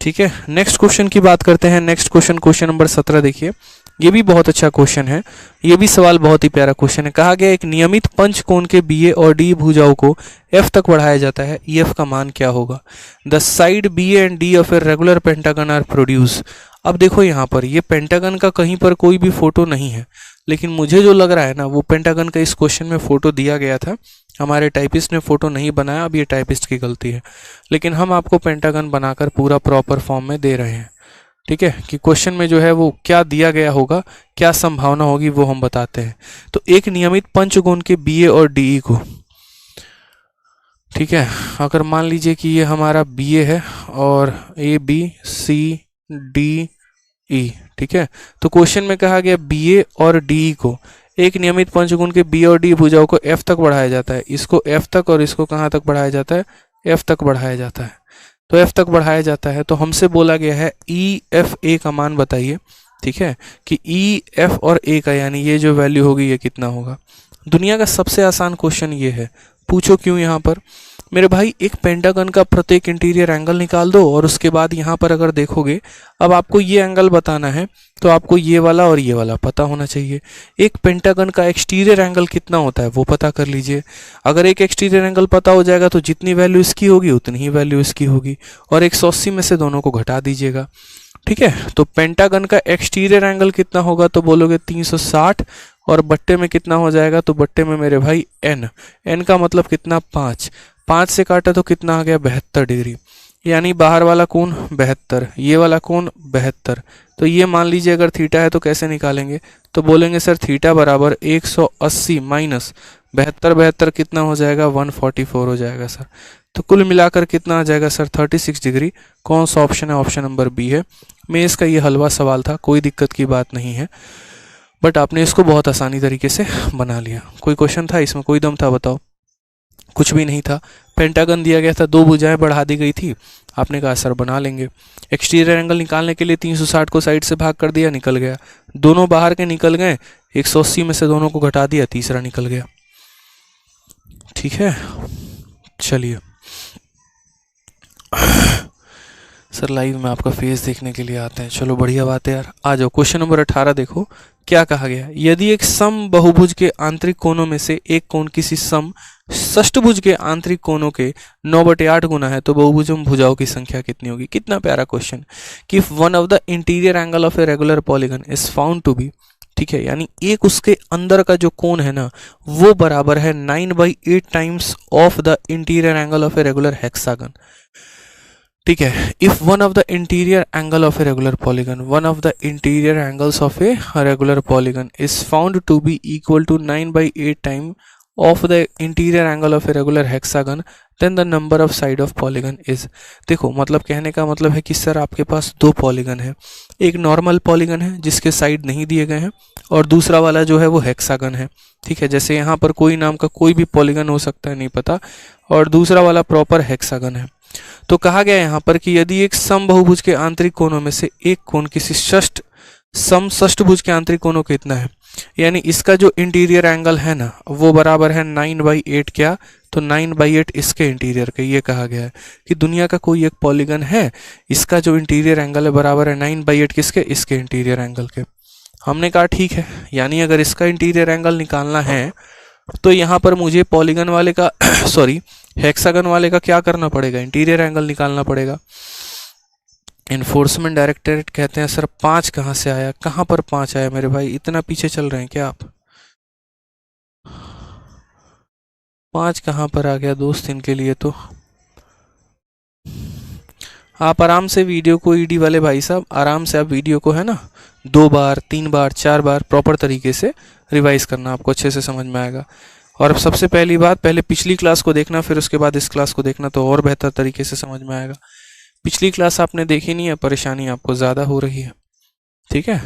ठीक है। नेक्स्ट क्वेश्चन की बात करते हैं। नेक्स्ट क्वेश्चन, क्वेश्चन नंबर 17 देखिए। ये भी बहुत अच्छा क्वेश्चन है, ये भी सवाल बहुत ही प्यारा क्वेश्चन है। कहा गया एक नियमित पंचकोण के BA और DE भुजाओं को F तक बढ़ाया जाता है, EF का मान क्या होगा? The side BA and D of a regular pentagon are produce. अब देखो यहाँ पर ये पेंटागन का कहीं पर कोई भी फोटो नहीं है, लेकिन मुझे जो लग रहा है ना वो पेंटागन का इस क्वेश्चन में फोटो दिया गया था, हमारे टाइपिस्ट ने फोटो नहीं बनाया। अब ये टाइपिस्ट की गलती है, लेकिन हम आपको पेंटागन बनाकर पूरा प्रॉपर फॉर्म में दे रहे हैं। ठीक है, कि क्वेश्चन में जो है वो क्या दिया गया होगा, क्या संभावना होगी, वो हम बताते हैं। तो एक नियमित पंचकोण के BA और DE को, ठीक है, अगर मान लीजिए कि ये हमारा BA है और ABCDE, ठीक है, तो क्वेश्चन में कहा गया BA और DE को एक नियमित पंचकोण के BA और DE भुजाओं को F तक बढ़ाया जाता है। इसको F तक और इसको कहाँ तक बढ़ाया जाता है? F तक बढ़ाया जाता है। तो F तक बढ़ाया जाता है, तो हमसे बोला गया है EFA का मान बताइए। ठीक है, कि EF और A का यानी ये जो वैल्यू होगी ये कितना होगा? दुनिया का सबसे आसान क्वेश्चन ये है, पूछो क्यों यहाँ पर मेरे भाई, एक पेंटागन का प्रत्येक इंटीरियर एंगल निकाल दो और उसके बाद यहाँ पर अगर देखोगे, अब आपको ये एंगल बताना है तो आपको ये वाला और ये वाला पता होना चाहिए। एक पेंटागन का एक्सटीरियर एंगल कितना होता है वो पता कर लीजिए। अगर एक एक्सटीरियर एंगल पता हो जाएगा तो जितनी वैल्यू इसकी होगी उतनी ही वैल्यू इसकी होगी, और 180 में से दोनों को घटा दीजिएगा। ठीक है, तो पेंटागन का एक्सटीरियर एंगल कितना होगा तो बोलोगे 360, और बट्टे में कितना हो जाएगा तो बट्टे में मेरे भाई n का मतलब कितना 5 से काटा तो कितना आ गया 72 डिग्री, यानी बाहर वाला कोण 72, ये वाला कोण 72। तो ये मान लीजिए अगर थीटा है तो कैसे निकालेंगे, तो बोलेंगे सर थीटा बराबर 180 माइनस 72 कितना हो जाएगा 144 हो जाएगा सर। तो कुल मिलाकर कितना आ जाएगा सर 36 डिग्री। कौन सा ऑप्शन है? ऑप्शन नंबर बी है। मेंस का ये हलवा सवाल था, कोई दिक्कत की बात नहीं है, बट आपने इसको बहुत आसानी तरीके से बना लिया। कोई क्वेश्चन था इसमें, कोई दम था? बताओ। कुछ भी नहीं था। पेंटागन दिया गया था, 2 भुजाएं बढ़ा दी गई थी, आपने कहा सर बना लेंगे। एक्सटीरियर एंगल निकालने के लिए 360 को साइड से भाग कर दिया, निकल गया। दोनों बाहर के निकल गए, 180 में से दोनों को घटा दिया, तीसरा निकल गया। ठीक है, चलिए सर लाइव में आपका फेस देखने के लिए आते हैं, चलो बढ़िया बात है यार। आ जाओ, क्वेश्चन नंबर 18 देखो क्या कहा गया। यदि एक सम बहुभुज के आंतरिक कोणों में से एक कोण किसी सम षष्ठभुज के आंतरिक कोणों के 9/8 गुना है तो बहुभुजों भुजाओं की संख्या कितनी होगी? कितना प्यारा क्वेश्चन। कि one of the interior angle of a regular polygon is found to be, ठीक है, यानी एक उसके अंदर का जो कोण है ना वो बराबर है 9/8 times of the interior angle of a regular hexagon. ठीक है, if one of the interior angle of a regular polygon, one of the interior angles of a regular polygon is found to be equal to 9/8 time of the interior angle of a regular hexagon, then the number of side of polygon is. देखो, मतलब कहने का मतलब है कि सर आपके पास 2 पॉलीगन है, एक नॉर्मल पॉलीगन है जिसके साइड नहीं दिए गए हैं, और दूसरा वाला जो है वो हेक्सागन है। ठीक है, जैसे यहाँ पर कोई नाम का कोई भी पॉलीगन हो सकता है, नहीं पता, और दूसरा वाला प्रॉपर हेक्सागन है। तो कहा गया यहाँ पर कि यदि एक समबहुभुज के आंतरिक कोणों में से एक कोण किसी षष्ठभुज के आंतरिक कोणों के इतना है, यानी इसका जो इंटीरियर एंगल है ना वो बराबर है 9/8 क्या, तो 9/8 इसके इंटीरियर के। ये कहा गया है कि दुनिया का कोई एक पॉलीगन है, इसका जो इंटीरियर एंगल है बराबर है 9/8 किसके, इसके इंटीरियर एंगल के। हमने कहा ठीक है, यानी अगर इसका इंटीरियर एंगल निकालना है तो यहाँ पर मुझे पॉलीगन वाले का सॉरी हेक्सागन वाले का क्या करना पड़ेगा, इंटीरियर एंगल निकालना पड़ेगा। इन्फोर्समेंट डायरेक्टरेट कहते हैं सर 5 कहाँ से आया, कहाँ पर 5 आया मेरे भाई, इतना पीछे चल रहे हैं क्या आप? 5 कहाँ पर आ गया दोस्त, इनके लिए तो आप आराम से वीडियो को, ईडी वाले भाई साहब आराम से आप वीडियो को है ना 2 बार 3 बार 4 बार प्रॉपर तरीके से रिवाइज करना, आपको अच्छे से समझ में आएगा। और सबसे पहली बात, पहले पिछली क्लास को देखना, फिर उसके बाद इस क्लास को देखना, तो और बेहतर तरीके से समझ में आएगा। पिछली क्लास आपने देखी नहीं है, परेशानी आपको ज़्यादा हो रही है। ठीक है,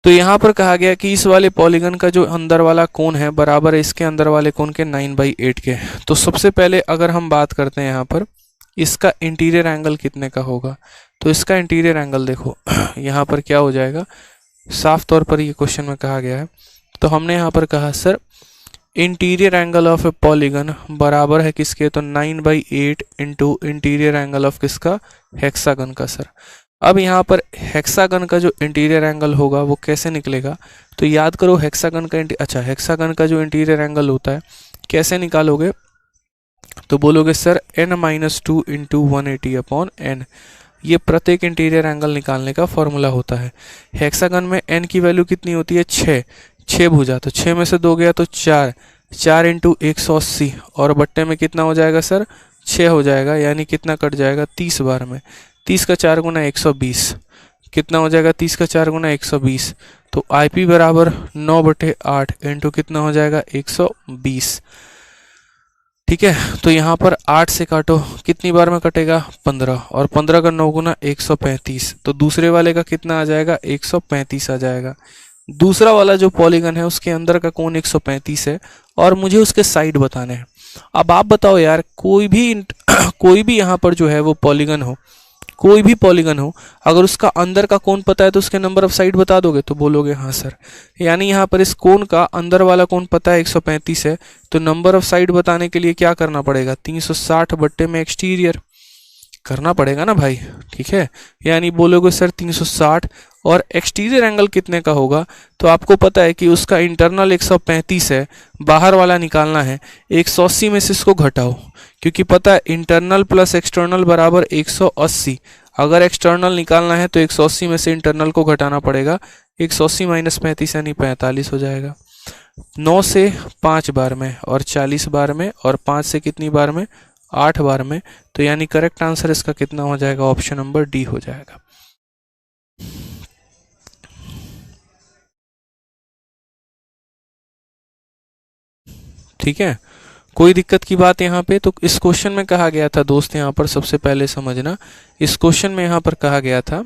तो यहाँ पर कहा गया कि इस वाले पॉलीगन का जो अंदर वाला कोण है बराबर है इसके अंदर वाले कोण के 9/8 के। तो सबसे पहले अगर हम बात करते हैं यहाँ पर इसका इंटीरियर एंगल कितने का होगा, तो इसका इंटीरियर एंगल देखो यहाँ पर क्या हो जाएगा, साफ तौर पर ये क्वेश्चन में कहा गया है। तो हमने यहाँ पर कहा sir interior angle of A polygon बराबर है किसके, तो 9/8 इंटू इंटीरियर एंगल ऑफ किसका, हेक्सागन का। सर अब यहाँ पर हेक्सागन का जो इंटीरियर एंगल होगा वो कैसे निकलेगा, तो याद करो हेक्सागन का हेक्सागन का जो इंटीरियर एंगल होता है कैसे निकालोगे, तो बोलोगे सर n-2 इंटू 180/n, ये प्रत्येक इंटीरियर एंगल निकालने का फॉर्मूला होता है। हेक्सागन में n की वैल्यू कितनी होती है 6 भुजा, तो 6 में से 2 गया तो 4 इंटू 180 और बट्टे में कितना हो जाएगा सर 6 हो जाएगा, यानी कितना कट जाएगा 30 बार में, 30 का 4 गुना 120, कितना हो जाएगा 30 का 4 गुना 120, तो IP बराबर 9/8 इंटू कितना हो जाएगा 120। ठीक है, तो यहाँ पर 8 से काटो, कितनी बार में कटेगा 15, और 15 का 9 गुना 135, तो दूसरे वाले का कितना आ जाएगा 135 आ जाएगा। दूसरा वाला जो पॉलीगन है उसके अंदर का कोण 135 है और मुझे उसके साइड बताने हैं। अब आप बताओ यार, कोई भी यहाँ पर जो है वो पॉलीगन हो, कोई भी पॉलीगन हो, अगर उसका अंदर का कोण पता है तो उसके नंबर ऑफ साइड बता दोगे, तो बोलोगे हाँ सर। यानी यहाँ पर इस कोण का अंदर वाला कोण पता है 135 है, तो नंबर ऑफ साइड बताने के लिए क्या करना पड़ेगा 360 बट्टे में एक्सटीरियर करना पड़ेगा ना भाई। ठीक है, यानी बोलोगे सर 360 और एक्सटीरियर एंगल कितने का होगा, तो आपको पता है कि उसका इंटरनल 135 है, बाहर वाला निकालना है, 180 में से इसको घटाओ, क्योंकि पता है इंटरनल प्लस एक्सटर्नल बराबर 180, अगर एक्सटर्नल निकालना है तो 180 में से इंटरनल को घटाना पड़ेगा, 180 माइनस 35 यानी 45 हो जाएगा। 9 से 5 बार में और 40 बार में और 5 से कितनी बार में 8 बार में, तो यानी करेक्ट आंसर इसका कितना हो जाएगा, ऑप्शन नंबर डी हो जाएगा। ठीक है, कोई दिक्कत की बात यहाँ पे, तो इस क्वेश्चन में कहा गया था दोस्त, यहाँ पर सबसे पहले समझना, इस क्वेश्चन में यहाँ पर कहा गया था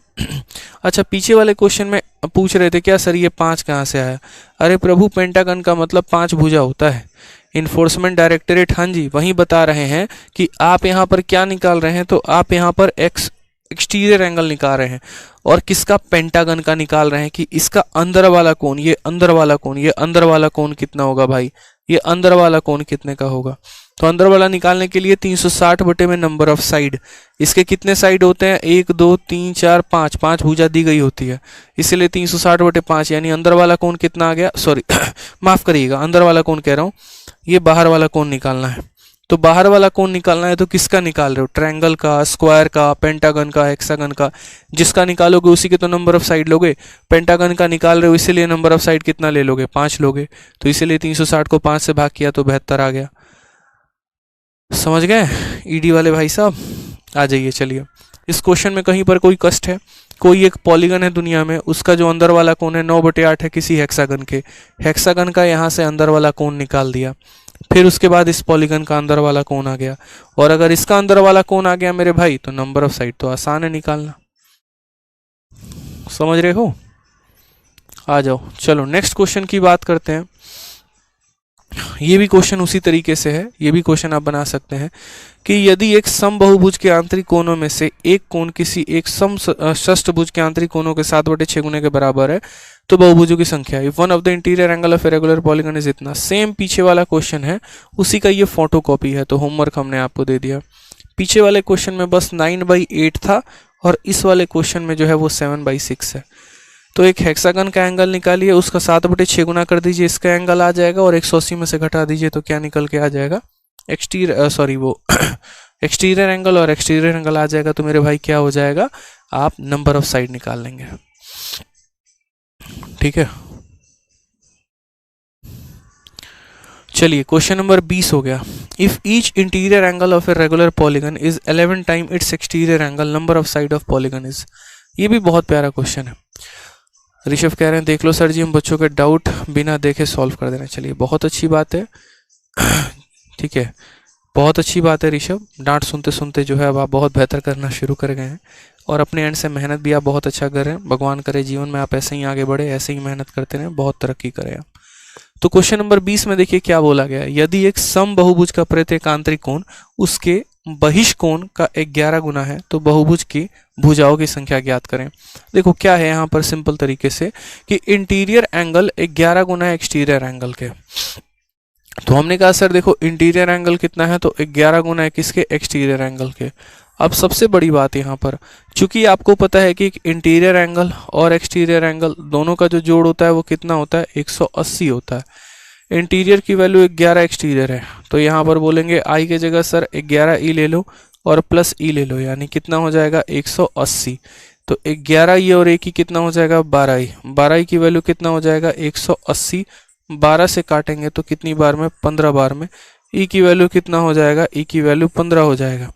अच्छा पीछे वाले क्वेश्चन में पूछ रहे थे क्या सर ये 5 कहाँ से आया, अरे प्रभु पेंटागन का मतलब 5 भुजा होता है। इन्फोर्समेंट डायरेक्टरेट, हाँ जी वही बता रहे हैं कि आप यहाँ पर क्या निकाल रहे हैं, तो आप यहाँ पर एक्सटीरियर एंगल निकाल रहे हैं और किसका, पेंटागन का निकाल रहे हैं कि इसका अंदर वाला कोण, ये अंदर वाला कोण, ये अंदर वाला कोण कितना होगा भाई, ये अंदर वाला कोण कितने का होगा। तो अंदर वाला निकालने के लिए 360 बटे में नंबर ऑफ साइड, इसके कितने साइड होते हैं 1 2 3 4 5, 5 भुजा दी गई होती है, इसलिए 360 बटे 5, यानी अंदर वाला कोण कितना आ गया, सॉरी माफ करिएगा, अंदर वाला कोण कह रहा हूँ, ये बाहर वाला कोण निकालना है। तो बाहर वाला कोण निकालना है तो किसका निकाल रहे हो, ट्रायंगल का, स्क्वायर का, पेंटागन का, हेक्सागन का, जिसका निकालोगे उसी के तो नंबर ऑफ साइड लोगे। पेंटागन का निकाल रहे हो इसीलिए नंबर ऑफ साइड कितना ले लोगे 5 लोगे, तो इसीलिए 360 को 5 से भाग किया तो 72 आ गया। समझ गए ईडी वाले भाई साहब, आ जाइए। चलिए इस क्वेश्चन में कहीं पर कोई कष्ट है, कोई एक पॉलीगन है दुनिया में, उसका जो अंदर वाला कोण है 9/8 है किसी हेक्सागन के, हेक्सागन का यहाँ से अंदर वाला कोण निकाल दिया, फिर उसके बाद इस पॉलीगन का अंदर वाला कोण आ गया, और अगर इसका अंदर वाला कोण आ गया मेरे भाई तो नंबर ऑफ साइड तो आसान है निकालना। समझ रहे हो, आ जाओ। चलो नेक्स्ट क्वेश्चन की बात करते हैं। ये भी क्वेश्चन उसी तरीके से है, ये भी क्वेश्चन आप बना सकते हैं कि यदि एक समबाहुभुज के आंतरिक कोणों में से एक कोण किसी एक षष्ठभुज के आंतरिक कोणों के 7/6 गुने के बराबर है तो बहुभुजों की संख्या, if one of the interior angle of a regular polygon is इतना। सेम पीछे वाला क्वेश्चन है, उसी का ये फोटोकॉपी है, तो होमवर्क हमने आपको दे दिया। पीछे वाले क्वेश्चन में बस 9/8 था और इस वाले क्वेश्चन में जो है वो 7/6 है। तो एक हेक्सागन का एंगल निकालिए, उसका 7/6 गुना कर दीजिए, इसका एंगल आ जाएगा और 180 में से घटा दीजिए तो क्या निकल के आ जाएगा, एक्सटीरियर एंगल, और एक्सटीरियर एंगल आ जाएगा तो मेरे भाई क्या हो जाएगा, आप नंबर ऑफ साइड निकाल लेंगे। ठीक है, चलिए क्वेश्चन नंबर 20 हो गया। If each interior angle of a regular polygon is 11 time it's exterior angle, number of side of polygon is. ये भी बहुत प्यारा क्वेश्चन है। ऋषभ कह रहे हैं देख लो सर जी हम बच्चों के डाउट बिना देखे सॉल्व कर देना। चलिए बहुत अच्छी बात है, ठीक है बहुत अच्छी बात है ऋषभ, डांट सुनते सुनते जो है अब आप बहुत बेहतर करना शुरू कर गए हैं और अपने एंड से मेहनत भी आप बहुत अच्छा कर रहे हैं। भगवान करे जीवन में आप ऐसे ही आगे बढ़े, ऐसे ही मेहनत करते रहें, बहुत तरक्की करें आप। तो क्वेश्चन नंबर 20 में देखिए क्या बोला गया, यदि एक समबाहुभुज का प्रत्येक आंतरिक कोण उसके बहिष कोण का 11 गुना है तो बहुभुज की भुजाओं की संख्या ज्ञात करें। देखो क्या है यहाँ पर सिंपल तरीके से कि इंटीरियर एंगल 11 गुना है एक्सटीरियर एंगल के, तो हमने कहा सर देखो इंटीरियर एंगल कितना है तो 11 गुना है किसके, एक्सटीरियर एंगल के। अब सबसे बड़ी बात यहाँ पर, चूंकि आपको पता है कि इंटीरियर एंगल और एक्सटीरियर एंगल दोनों का जो जोड़ होता है वो कितना होता है, 180 होता है। इंटीरियर की वैल्यू 11, एक्सटीरियर है, तो यहाँ पर बोलेंगे आई की जगह सर 11 ई ले लो और प्लस ई ले लो, यानी कितना हो जाएगा 180। तो 11 ई और एक ही कितना हो जाएगा 12 ई, 12 ई की वैल्यू कितना हो जाएगा 180। 12 से काटेंगे तो कितनी बार में, 15 बार में। ई की वैल्यू कितना हो जाएगा, ई की वैल्यू 15 हो जाएगा।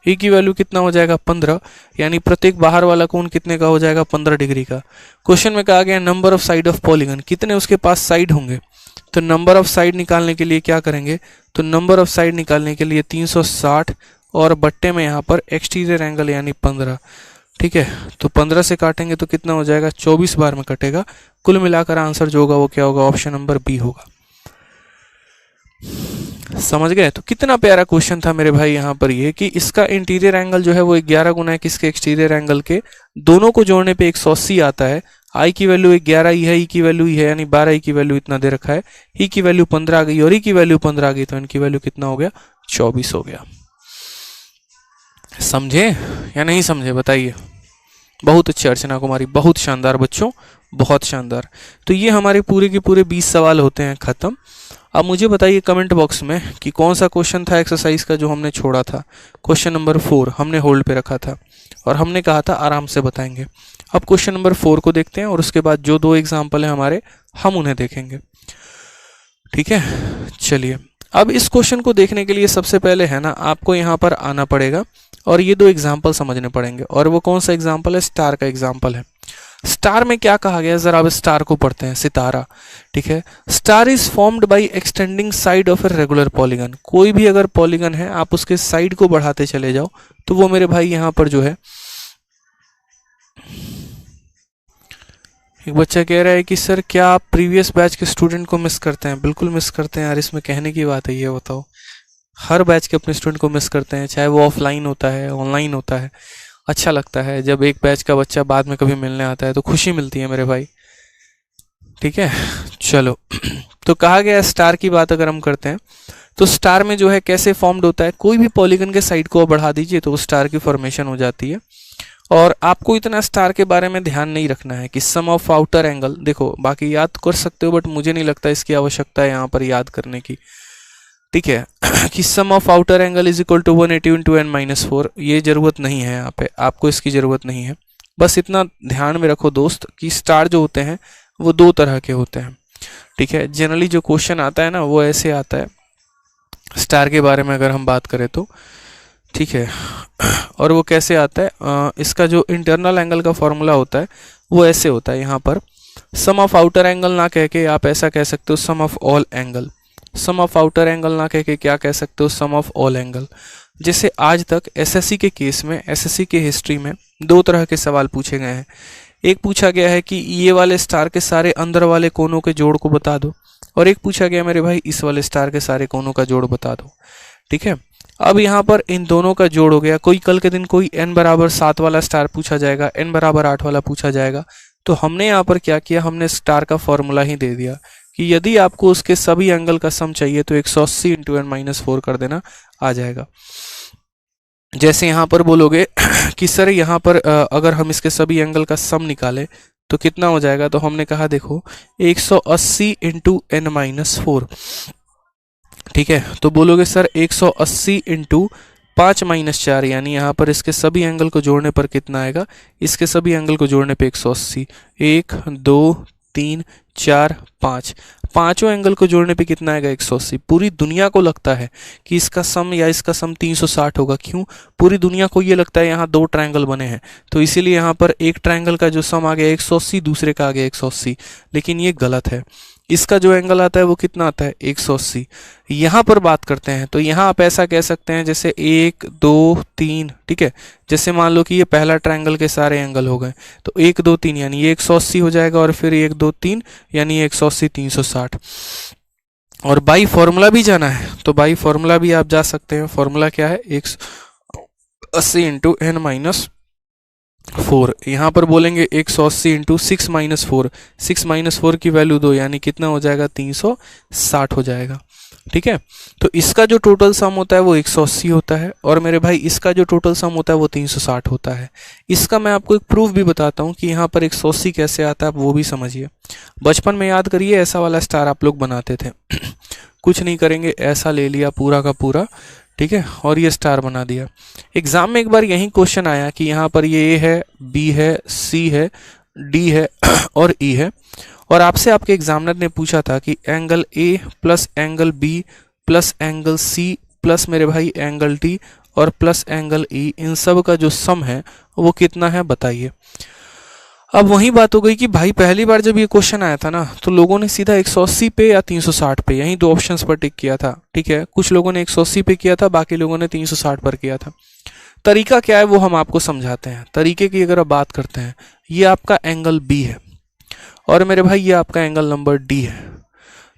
ई की वैल्यू कितना हो जाएगा 15, यानी प्रत्येक बाहर वाला कोण कितने का हो जाएगा 15 डिग्री का। क्वेश्चन में कहा गया number of side of polygon, कितने उसके पास साइड होंगे। तो नंबर ऑफ साइड निकालने के लिए क्या करेंगे, तो नंबर ऑफ साइड निकालने के लिए 360 और बट्टे में यहाँ पर एक्सटीरियर एंगल यानी 15, ठीक है। तो 15 से काटेंगे तो कितना हो जाएगा 24 बार में कटेगा। कुल मिलाकर आंसर जो होगा वो क्या होगा, ऑप्शन नंबर बी होगा। समझ गए। तो कितना प्यारा क्वेश्चन था मेरे भाई यहाँ पर ये कि इसका इंटीरियर एंगल जो है वो 11 गुना है किसके, एक्सटीरियर एंगल के। दोनों को जोड़ने पे 180 आता है। आई की वैल्यू 11 ई है, ई की वैल्यू ई है, यानी 12 ई की वैल्यू इतना दे रखा है। ई की वैल्यू 15 आ गई और ई की वैल्यू 15 आ गई, तो इनकी वैल्यू कितना हो गया 24 हो गया। समझे या नहीं समझे बताइए। बहुत अच्छे अर्चना कुमारी, बहुत शानदार बच्चों, बहुत शानदार। तो ये हमारे पूरे के पूरे 20 सवाल होते हैं खत्म। अब मुझे बताइए कमेंट बॉक्स में कि कौन सा क्वेश्चन था एक्सरसाइज का जो हमने छोड़ा था। क्वेश्चन नंबर 4 हमने होल्ड पे रखा था और हमने कहा था आराम से बताएंगे। अब क्वेश्चन नंबर 4 को देखते हैं और उसके बाद जो 2 एग्जाम्पल हैं हमारे हम उन्हें देखेंगे, ठीक है। चलिए, अब इस क्वेश्चन को देखने के लिए सबसे पहले है ना आपको यहाँ पर आना पड़ेगा और ये 2 एग्जाम्पल समझने पड़ेंगे। और वो कौन सा एग्जाम्पल है, स्टार का एग्जाम्पल है। स्टार में क्या कहा गया है, जरा अब स्टार को पढ़ते हैं। सितारा, ठीक है। Star is formed by extending side of a regular polygon. कोई भी अगर पॉलीगन है आप उसके साइड को बढ़ाते चले जाओ तो वो मेरे भाई यहाँ पर जो है, एक बच्चा कह रहा है कि सर क्या आप प्रीवियस बैच के स्टूडेंट को मिस करते हैं। बिल्कुल मिस करते हैं यार, इसमें कहने की बात है। ये बताओ, हर बैच के अपने स्टूडेंट को मिस करते हैं, चाहे वो ऑफलाइन होता है ऑनलाइन होता है। अच्छा लगता है जब एक बैच का बच्चा बाद में कभी मिलने आता है तो खुशी मिलती है मेरे भाई, ठीक है। चलो तो कहा गया स्टार की बात अगर हम करते हैं तो स्टार में जो है कैसे फॉर्म्ड होता है, कोई भी पॉलीगन के साइड को बढ़ा दीजिए तो स्टार की फॉर्मेशन हो जाती है। और आपको इतना स्टार के बारे में ध्यान नहीं रखना है कि सम ऑफ आउटर एंगल, देखो बाकी याद कर सकते हो बट मुझे नहीं लगता इसकी आवश्यकता है यहाँ पर याद करने की, ठीक है। कि sum of outer angle is equal to 180 into n-4, ये जरूरत नहीं है यहाँ पे, आपको इसकी जरूरत नहीं है। बस इतना ध्यान में रखो दोस्त कि स्टार जो होते हैं वो 2 तरह के होते हैं, ठीक है। जनरली जो क्वेश्चन आता है ना वो ऐसे आता है स्टार के बारे में अगर हम बात करें तो, ठीक है। और वो कैसे आता है, इसका जो इंटरनल एंगल का फॉर्मूला होता है वो ऐसे होता है। यहाँ पर सम ऑफ आउटर एंगल ना कह के आप ऐसा कह सकते हो sum of all angle. Sum of outer angle ना कह के क्या कह सकते हो, सम ऑफ ऑल एंगल। जैसे आज तक एसएससी के केस में, एसएससी के हिस्ट्री में 2 तरह के सवाल पूछे गए हैं। एक पूछा गया है कि ये वाले स्टार के सारे अंदर वाले कोनों के जोड़ को बता दो, और एक पूछा गया मेरे भाई इस वाले स्टार के सारे कोनों का जोड़ बता दो, ठीक है। अब यहाँ पर इन दोनों का जोड़ हो गया। कोई कल के दिन कोई n बराबर 7 वाला स्टार पूछा जाएगा, n बराबर 8 वाला पूछा जाएगा, तो हमने यहाँ पर क्या किया, हमने स्टार का फॉर्मूला ही दे दिया कि यदि आपको उसके सभी एंगल का सम चाहिए तो 180 इंटू n-4 कर देना, आ जाएगा। जैसे यहाँ पर बोलोगे कि सर यहाँ पर अगर हम इसके सभी एंगल का सम निकालें तो कितना हो जाएगा, तो हमने कहा देखो 180 इंटू n-4, ठीक है। तो बोलोगे सर 180 इंटू 5-4, यानी यहाँ पर इसके सभी एंगल को जोड़ने पर कितना आएगा, इसके सभी एंगल को जोड़ने पे 180, 1 2 3 4 5, पांचों एंगल को जोड़ने पे कितना आएगा 180। पूरी दुनिया को लगता है कि इसका सम या इसका सम 360 होगा। क्यों? पूरी दुनिया को ये लगता है यहाँ 2 ट्रायंगल बने हैं, तो इसीलिए यहाँ पर एक ट्रायंगल का जो सम आ गया 180, दूसरे का आ गया 180, लेकिन ये गलत है। इसका जो एंगल आता है वो कितना आता है 180। यहाँ पर बात करते हैं तो यहाँ आप ऐसा कह सकते हैं जैसे 1 2 3, ठीक है। जैसे मान लो कि ये पहला ट्रायंगल के सारे एंगल हो गए, तो 1 2 3 यानी ये 180 हो जाएगा, और फिर 1 2 3 यानी 180 360। और बाई फॉर्मूला भी जाना है तो बाई फॉर्मूला भी आप जा सकते हैं। फॉर्मूला क्या है 180 इंटू n-4। यहाँ पर बोलेंगे 180 इंटू 6-4, 6-4 की वैल्यू 2 यानी कितना हो जाएगा 360 हो जाएगा। ठीक है। तो इसका जो टोटल सम होता है वो 180 होता है, और मेरे भाई इसका जो टोटल सम होता है वो 360 होता है। इसका मैं आपको एक प्रूफ भी बताता हूँ कि यहाँ पर 180 कैसे आता है, आप वो भी समझिए। बचपन में याद करिए ऐसा वाला स्टार आप लोग बनाते थे कुछ नहीं करेंगे, ऐसा ले लिया पूरा का पूरा, ठीक है, और ये स्टार बना दिया। एग्जाम में एक बार यही क्वेश्चन आया कि यहाँ पर ये ए है, बी है, सी है, डी है और ई है, और आपसे आपके एग्जामिनर ने पूछा था कि angle a plus angle b plus angle c plus मेरे भाई एंगल डी और प्लस एंगल ई, इन सब का जो सम है वो कितना है बताइए। अब वही बात हो गई कि भाई पहली बार जब ये क्वेश्चन आया था ना तो लोगों ने सीधा 180 पे या 360 पे, यही दो ऑप्शंस पर टिक किया था, ठीक है। कुछ लोगों ने 180 पे किया था, बाकी लोगों ने 360 पर किया था। तरीका क्या है वो हम आपको समझाते हैं। तरीके की अगर आप बात करते हैं, ये आपका एंगल बी है और मेरे भाई ये आपका एंगल नंबर डी है।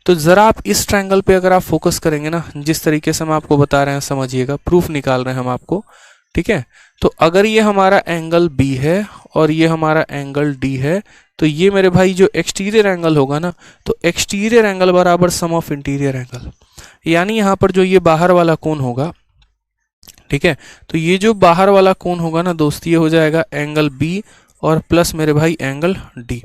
तो ज़रा आप इस ट्रायंगल पे अगर आप फोकस करेंगे ना, जिस तरीके से हम आपको बता रहे हैं समझिएगा, प्रूफ निकाल रहे हैं हम आपको, ठीक है। तो अगर ये हमारा एंगल बी है और ये हमारा एंगल डी है, तो ये मेरे भाई जो एक्सटीरियर एंगल होगा ना, तो एक्सटीरियर एंगल बराबर सम ऑफ इंटीरियर एंगल, यानी यहाँ पर जो ये बाहर वाला कोण होगा, ठीक है, तो ये जो बाहर वाला कोण होगा ना दोस्त, ये हो जाएगा एंगल बी और प्लस मेरे भाई एंगल डी,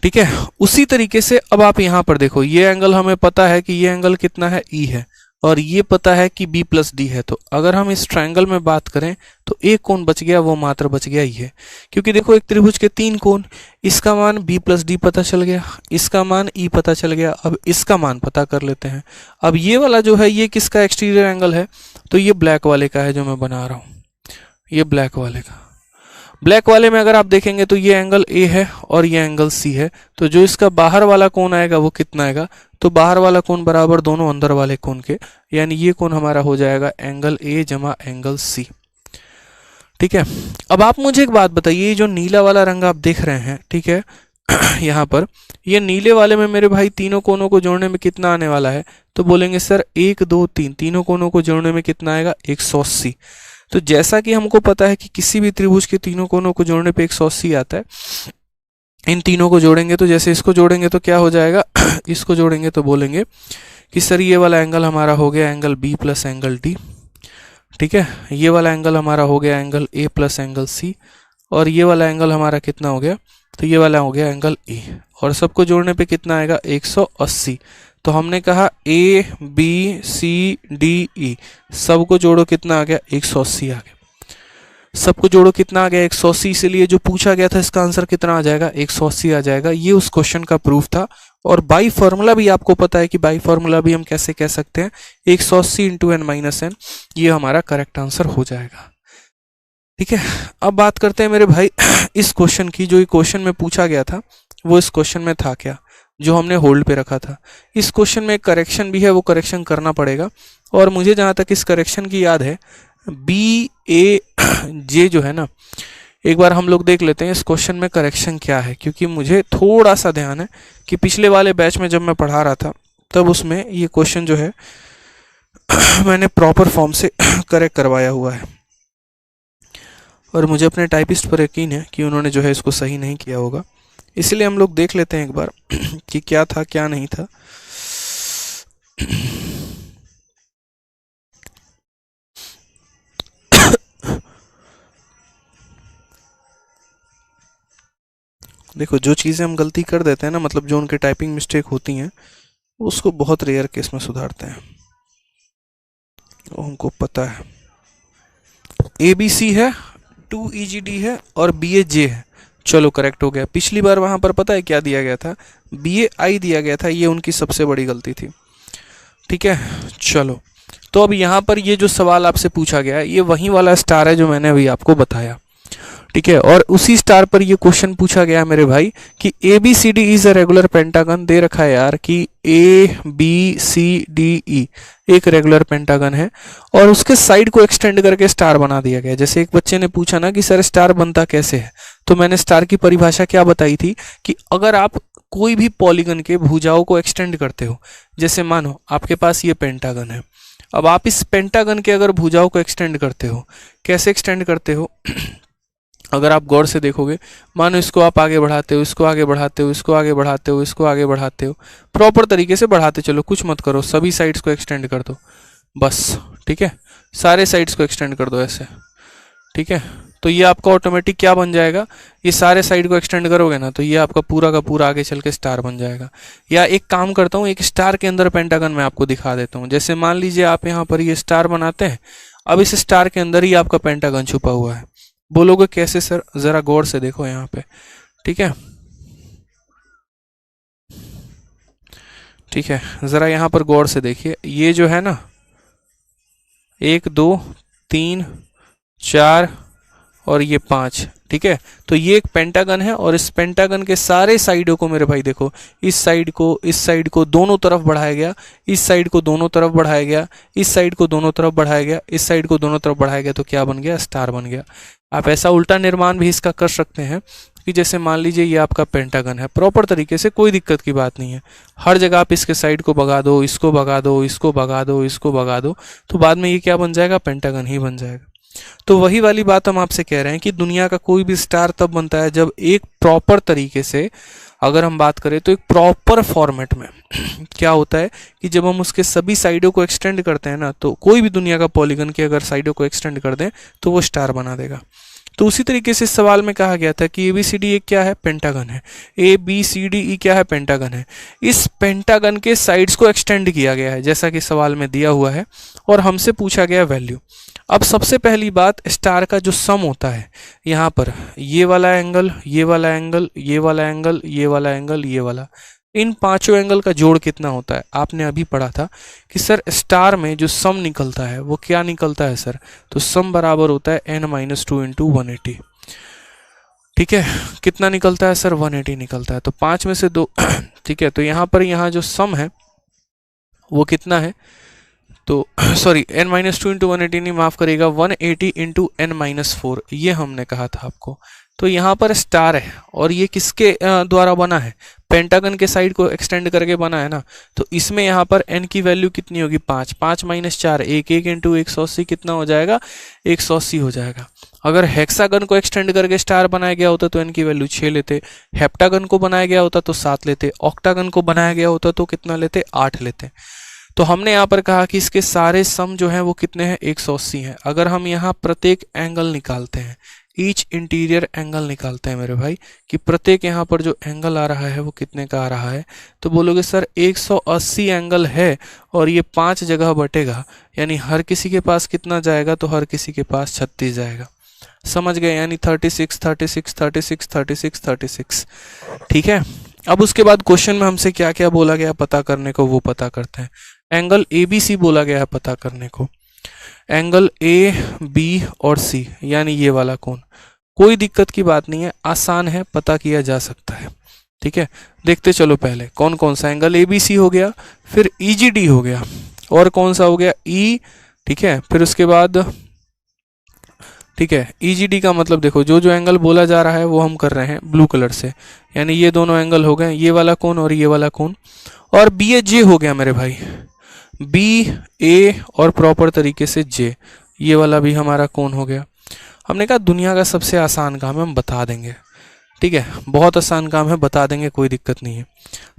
ठीक है। उसी तरीके से अब आप यहाँ पर देखो, ये एंगल हमें पता है कि ये एंगल कितना है, ई है, और ये पता है कि b प्लस डी है। तो अगर हम इस ट्रायंगल में बात करें तो एक कोण बच गया, वो मात्र बच गया ये, क्योंकि देखो एक त्रिभुज के तीन कोण, इसका मान b प्लस डी पता चल गया, इसका मान e पता चल गया। अब इसका मान पता कर लेते हैं। अब ये वाला जो है ये किसका एक्सटीरियर एंगल है, तो ये ब्लैक वाले का है जो मैं बना रहा हूँ, ये ब्लैक वाले का। ब्लैक वाले में अगर आप देखेंगे तो ये एंगल ए है और ये एंगल सी है, तो जो इसका बाहर वाला कोण आएगा वो कितना आएगा, तो बाहर वाला कोण बराबर दोनों अंदर वाले कोण के, यानी ये कोण हमारा हो जाएगा एंगल ए जमा एंगल सी, ठीक है। अब आप मुझे एक बात बताइए, जो नीला वाला रंग आप देख रहे हैं, ठीक है यहाँ पर ये नीले वाले में मेरे भाई तीनों कोनों को जोड़ने में कितना आने वाला है, तो बोलेंगे सर 1 2 3, तीनों कोनों को जोड़ने में कितना आएगा 180। तो जैसा कि हमको पता है कि किसी भी त्रिभुज के तीनों कोनों को जोड़ने पे 180 आता है, इन तीनों को जोड़ेंगे तो जैसे इसको जोड़ेंगे तो क्या हो जाएगा इसको जोड़ेंगे तो बोलेंगे कि सर ये वाला एंगल हमारा हो गया angle b plus angle d, ठीक है। ये वाला एंगल हमारा हो गया angle a plus angle c, और ये वाला एंगल हमारा कितना हो गया, तो ये वाला हो गया एंगल ए, और सबको जोड़ने पे कितना आएगा 180। तो हमने कहा ए बी सी डी ई, सबको जोड़ो कितना आ गया 180 आ गया, सबको जोड़ो कितना आ गया 180, इसीलिए जो पूछा गया था इसका आंसर कितना आ जाएगा 180 आ जाएगा। ये उस क्वेश्चन का प्रूफ था। और बाई फार्मूला भी आपको पता है कि बाई फार्मूला भी हम कैसे कह सकते हैं, 180 इंटू एन माइनस एन, ये हमारा करेक्ट आंसर हो जाएगा, ठीक है। अब बात करते हैं मेरे भाई इस क्वेश्चन की, जो क्वेश्चन में पूछा गया था वो इस क्वेश्चन में था क्या, जो हमने होल्ड पे रखा था। इस क्वेश्चन में एक करेक्शन भी है, वो करेक्शन करना पड़ेगा। और मुझे जहाँ तक इस करेक्शन की याद है, बी ए जे जो है ना, एक बार हम लोग देख लेते हैं इस क्वेश्चन में करेक्शन क्या है, क्योंकि मुझे थोड़ा सा ध्यान है कि पिछले वाले बैच में जब मैं पढ़ा रहा था तब उसमें ये क्वेश्चन जो है मैंने प्रॉपर फॉर्म से करेक्ट करवाया हुआ है, और मुझे अपने टाइपिस्ट पर यकीन है कि उन्होंने जो है इसको सही नहीं किया होगा। इसलिए हम लोग देख लेते हैं एक बार कि क्या था क्या नहीं था। देखो जो चीज़ें हम गलती कर देते हैं ना, मतलब जो उनके टाइपिंग मिस्टेक होती हैं, उसको बहुत रेयर केस में सुधारते हैं, वो हमको पता है। ए बी सी है, 2 ई जी डी है और बी ए जे है, चलो करेक्ट हो गया। पिछली बार वहाँ पर पता है क्या दिया गया था, बी ए आई दिया गया था, ये उनकी सबसे बड़ी गलती थी, ठीक है। चलो तो अब यहाँ पर ये जो सवाल आपसे पूछा गया है, ये वही वाला स्टार है जो मैंने अभी आपको बताया, ठीक है। और उसी स्टार पर ये क्वेश्चन पूछा गया मेरे भाई कि A B C D is a regular pentagon, दे रखा है यार कि A B C D E एक रेगुलर पेंटागन है, और उसके साइड को एक्सटेंड करके स्टार बना दिया गया। जैसे एक बच्चे ने पूछा ना कि सर स्टार बनता कैसे है, तो मैंने स्टार की परिभाषा क्या बताई थी कि अगर आप कोई भी पॉलीगन के भुजाओं को एक्सटेंड करते हो, जैसे मानो आपके पास ये पेंटागन है, अब आप इस पेंटागन के अगर भुजाओं को एक्सटेंड करते हो, कैसे एक्सटेंड करते हो अगर आप गौर से देखोगे, मानो इसको आप आगे बढ़ाते हो, इसको आगे बढ़ाते हो, इसको आगे बढ़ाते हो, इसको आगे बढ़ाते हो, प्रॉपर तरीके से बढ़ाते चलो, कुछ मत करो, सभी साइड्स को एक्सटेंड कर दो बस। ठीक है, सारे साइड्स को एक्सटेंड कर दो ऐसे। ठीक है, तो ये आपका ऑटोमेटिक क्या बन जाएगा, ये सारे साइड को एक्सटेंड करोगे ना तो ये आपका पूरा का पूरा आगे चल के स्टार बन जाएगा। या एक काम करता हूँ, एक स्टार के अंदर पेंटागन मैं आपको दिखा देता हूँ। जैसे मान लीजिए आप यहाँ पर ये स्टार बनाते हैं, अब इस स्टार के अंदर ही आपका पेंटागन छुपा हुआ है। बोलोगे कैसे सर, जरा गौर से देखो यहाँ पे। ठीक है, ठीक है, जरा यहाँ पर गौर से देखिए, ये जो है ना 1 2 3 4 और ये 5। ठीक है, तो ये एक पेंटागन है और इस पेंटागन के सारे साइडों को मेरे भाई देखो, इस साइड को दोनों तरफ बढ़ाया गया, इस साइड को दोनों तरफ बढ़ाया गया, इस साइड को दोनों तरफ बढ़ाया गया, इस साइड को दोनों तरफ बढ़ाया गया, तो क्या बन गया, स्टार बन गया। आप ऐसा उल्टा निर्माण भी इसका कर सकते हैं कि जैसे मान लीजिए ये आपका पेंटागन है, प्रॉपर तरीके से, कोई दिक्कत की बात नहीं है, हर जगह आप इसके साइड को भगा दो, इसको भगा दो, इसको भगा दो, इसको भगा दो, तो बाद में ये क्या बन जाएगा, पेंटागन ही बन जाएगा। तो वही वाली बात हम आपसे कह रहे हैं कि दुनिया का कोई भी स्टार तब बनता है जब एक प्रॉपर तरीके से, अगर हम बात करें तो एक प्रॉपर फॉर्मेट में क्या होता है कि जब हम उसके सभी साइडों को एक्सटेंड करते हैं ना, तो कोई भी दुनिया का पॉलीगन के अगर साइडों को एक्सटेंड कर दें तो वो स्टार बना देगा। तो उसी तरीके से इस सवाल में कहा गया था कि ABCD एक क्या है, पेंटागन है। ABCDE क्या है, पेंटागन है। इस पेंटागन के साइड्स को एक्सटेंड किया गया है जैसा कि सवाल में दिया हुआ है और हमसे पूछा गया वैल्यू। अब सबसे पहली बात, स्टार का जो सम होता है, यहाँ पर ये वाला एंगल, ये वाला एंगल, ये वाला एंगल, ये वाला एंगल, ये वाला, इन पांचों एंगल का जोड़ कितना होता है। आपने अभी पढ़ा था कि सर स्टार में जो सम निकलता है वो क्या निकलता है सर, तो सम बराबर होता है n-2 इंटू 180। ठीक है, कितना निकलता है सर, 180 निकलता है, तो 5 में से 2। ठीक है, तो यहाँ पर यहाँ जो सम है वो कितना है, तो सॉरी n-2 इंटू 180 नहीं, माफ करिएगा, 180 इंटू n-4, ये हमने कहा था आपको। तो यहाँ पर स्टार है और ये किसके द्वारा बना है, पेंटागन के साइड को एक्सटेंड करके बना है ना, तो इसमें यहाँ पर n की वैल्यू कितनी होगी, 5, 5 माइनस 4, 1 1 इंटू 180 कितना हो जाएगा, 180 हो जाएगा। अगर हेक्सागन को एक्सटेंड करके स्टार बनाया गया होता तो n की वैल्यू 6 लेते, हेप्टागन को बनाया गया होता तो 7 लेते, ऑक्टागन को बनाया गया होता तो कितना लेते, 8 लेते। तो हमने यहाँ पर कहा कि इसके सारे सम जो हैं वो कितने हैं, 180 हैं। अगर हम यहाँ प्रत्येक एंगल निकालते हैं, ईच इंटीरियर एंगल निकालते हैं मेरे भाई, कि प्रत्येक यहाँ पर जो एंगल आ रहा है वो कितने का आ रहा है, तो बोलोगे सर 180 एंगल है और ये 5 जगह बटेगा, यानी हर किसी के पास कितना जाएगा, तो हर किसी के पास 36 जाएगा। समझ गए, यानी 36 36 36 36 36। ठीक है, अब उसके बाद क्वेश्चन में हमसे क्या क्या बोला गया पता करने को, वो पता करते हैं। एंगल ABC बोला गया है पता करने को, एंगल A, B और C, यानी ये वाला कोण, कोई दिक्कत की बात नहीं है, आसान है, पता किया जा सकता है। ठीक है, देखते चलो, पहले कौन कौन सा एंगल ABC हो गया, फिर EGD हो गया, और कौन सा हो गया, E। ठीक है, फिर उसके बाद, ठीक है, EGD का मतलब देखो, जो जो एंगल बोला जा रहा है वो हम कर रहे हैं ब्लू कलर से, यानी ये दोनों एंगल हो गए, ये वाला कोण और ये वाला कोण। और BAJ हो गया मेरे भाई, BA और प्रॉपर तरीके से J, ये वाला भी हमारा कोण हो गया। हमने कहा दुनिया का सबसे आसान काम है, हम बता देंगे। ठीक है, बहुत आसान काम है, बता देंगे, कोई दिक्कत नहीं है।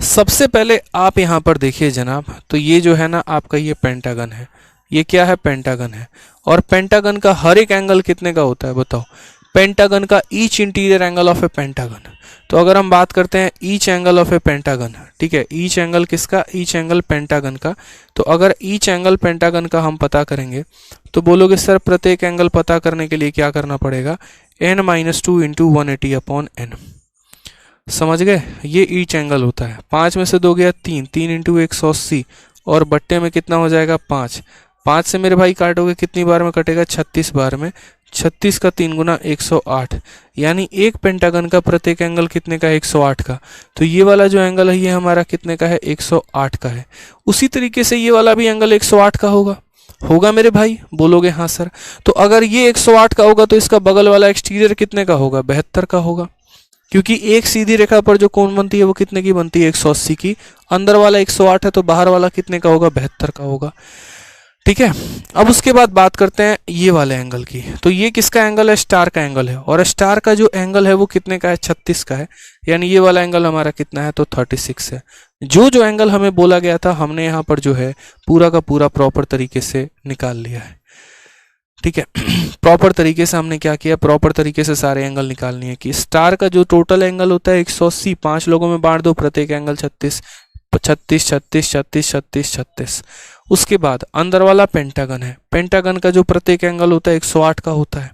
सबसे पहले आप यहाँ पर देखिए जनाब, तो ये जो है ना आपका ये पेंटागन है, ये क्या है, पेंटागन है। और पेंटागन का हर एक एंगल कितने का होता है बताओ, पेंटागन का each interior angle of A pentagon. तो अगर हम बात करते हैं each angle of A pentagon, ठीक है, ईच एंगल किसका, ईच एंगल पेंटागन का, तो अगर ईच एंगल पेंटागन का हम पता करेंगे तो बोलोगे सर प्रत्येक एंगल पता करने के लिए क्या करना पड़ेगा, n-2 इंटू 180 अपॉन n। समझ गए, ये ईच एंगल होता है। 5 में से 2 गया 3, 3 इंटू 180 और बट्टे में कितना हो जाएगा 5, 5 से मेरे भाई काटोगे कितनी बार में कटेगा, 36 बार में, 36 का 3 गुना 108, यानी एक पेंटागन का प्रत्येक एंगल कितने का, 108 का। तो ये वाला जो एंगल है ये हमारा कितने का है, 108 का है। उसी तरीके से ये वाला भी एंगल 108 का होगा मेरे भाई, बोलोगे हाँ सर। तो अगर ये 108 का होगा तो इसका बगल वाला एक्सटीरियर कितने का होगा, 72 का होगा, क्योंकि एक सीधी रेखा पर जो कोण बनती है वो कितने की बनती है, 180 की। अंदर वाला 108 है तो बाहर वाला कितने का होगा, 72 का होगा। ठीक है। अब उसके बाद बात करते हैं ये वाले एंगल की। तो ये किसका एंगल है? स्टार का एंगल है, और स्टार का जो एंगल है वो कितने का है? 36 का है। यानी ये वाला एंगल हमारा कितना है? तो 36 है। जो एंगल हमें बोला गया था हमने यहाँ पर जो है पूरा का पूरा प्रॉपर तरीके से निकाल लिया है। ठीक है। प्रॉपर तरीके से हमने क्या किया? प्रॉपर तरीके से सारे एंगल निकालनी है कि स्टार का जो टोटल एंगल होता है 180, 5 लोगों में बांट दो, प्रत्येक एंगल 36, 36 36 36 36 36। उसके बाद अंदर वाला पेंटागन है, पेंटागन का जो प्रत्येक एंगल होता है 108 का होता है।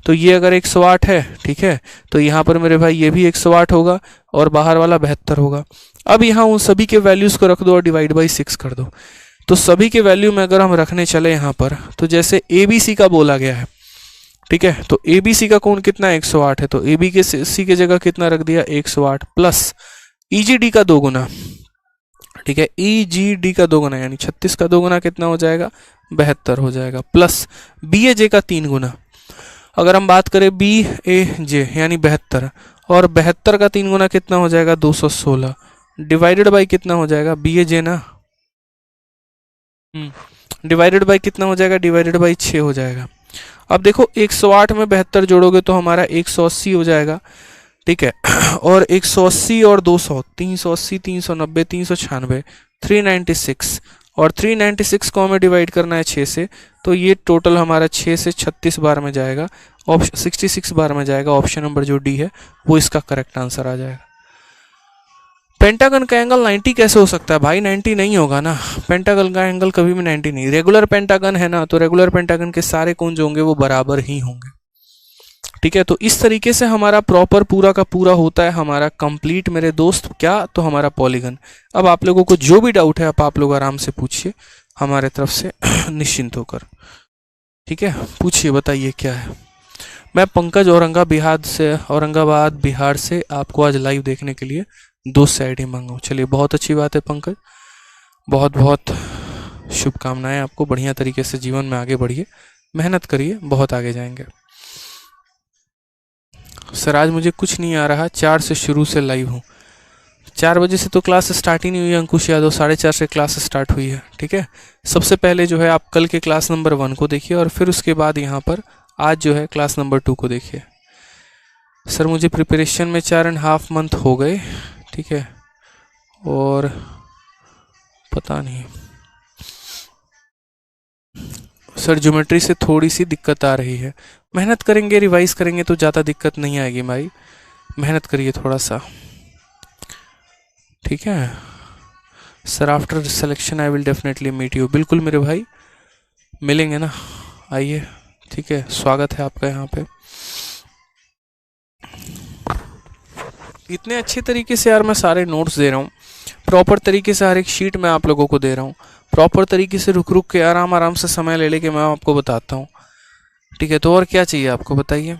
तो ये अगर 108 है, ठीक है, तो यहाँ पर मेरे भाई ये भी 108 होगा और बाहर वाला 72 होगा। अब यहाँ उन सभी के वैल्यूज को रख दो और डिवाइड बाई 6 कर दो। तो सभी के वैल्यू में अगर हम रखने चले यहाँ पर, तो जैसे ए बी सी का बोला गया है, ठीक है, तो ए बी सी का कोण कितना? 108 है, तो ए बी के सी के जगह कितना रख दिया? 108 प्लस ई जी डी का 2 गुना, ठीक है, ई जी डी का 2 गुना यानी 36 का 2 गुना कितना हो जाएगा? 72 हो जाएगा, प्लस बी ए जे का 3 गुना। अगर हम बात करें बी ए जे यानी 72, और 72 का 3 गुना कितना हो जाएगा? 216, डिवाइडेड बाई कितना हो जाएगा? बी ए जे ना, डिवाइडेड बाई कितना हो जाएगा? डिवाइडेड बाई 6 हो जाएगा। अब देखो 108 में 72 जोड़ोगे तो हमारा 180 हो जाएगा, ठीक है, और 180 और 200, 380, 390, 396, 396, और 396 को हमें डिवाइड करना है 6 से, तो ये टोटल हमारा 6 से 36 बार में जाएगा, ऑप्शन 66 बार में जाएगा। ऑप्शन नंबर जो डी है वो इसका करेक्ट आंसर आ जाएगा। पेंटागन का एंगल 90 कैसे हो सकता है भाई? 90 नहीं होगा ना, पेंटागन का एंगल कभी भी 90 नहीं। रेगुलर पेंटागन है ना, तो रेगुलर पेंटागन के सारे कोण जो होंगे वो बराबर ही होंगे। ठीक है, तो इस तरीके से हमारा प्रॉपर पूरा का पूरा होता है हमारा कंप्लीट मेरे दोस्त, क्या? तो हमारा पॉलीगन। अब आप लोगों को जो भी डाउट है आप लोग आराम से पूछिए हमारे तरफ से निश्चिंत होकर। ठीक है, पूछिए, बताइए क्या है। मैं पंकज औरंगाबाद बिहार से आपको आज लाइव देखने के लिए दोस्त से आईडी मांगा हूँ। चलिए, बहुत अच्छी बात है पंकज, बहुत बहुत शुभकामनाएं आपको। बढ़िया तरीके से जीवन में आगे बढ़िए, मेहनत करिए, बहुत आगे जाएंगे। सर आज मुझे कुछ नहीं आ रहा, 4 से शुरू से लाइव हूँ। 4 बजे से तो क्लास स्टार्ट ही नहीं हुई अंकुश यादव, 4:30 से क्लास स्टार्ट हुई है। ठीक है, सबसे पहले जो है आप कल के क्लास नंबर 1 को देखिए और फिर उसके बाद यहाँ पर आज जो है क्लास नंबर 2 को देखिए। सर मुझे प्रिपरेशन में 4.5 मंथ हो गए, ठीक है, और पता नहीं सर ज्योमेट्री से थोड़ी सी दिक्कत आ रही है। मेहनत करेंगे, रिवाइज करेंगे तो ज़्यादा दिक्कत नहीं आएगी भाई, मेहनत करिए थोड़ा सा। ठीक है sir, after selection I will definitely meet you. बिल्कुल मेरे भाई, मिलेंगे ना, आइए। ठीक है, स्वागत है आपका यहाँ पे। इतने अच्छे तरीके से यार मैं सारे नोट्स दे रहा हूँ, प्रॉपर तरीके से हर एक शीट में आप लोगों को दे रहा हूँ, प्रॉपर तरीके से रुक रुक के आराम से समय ले लेके मैं आपको बताता हूँ। ठीक है, तो और क्या चाहिए आपको, बताइए।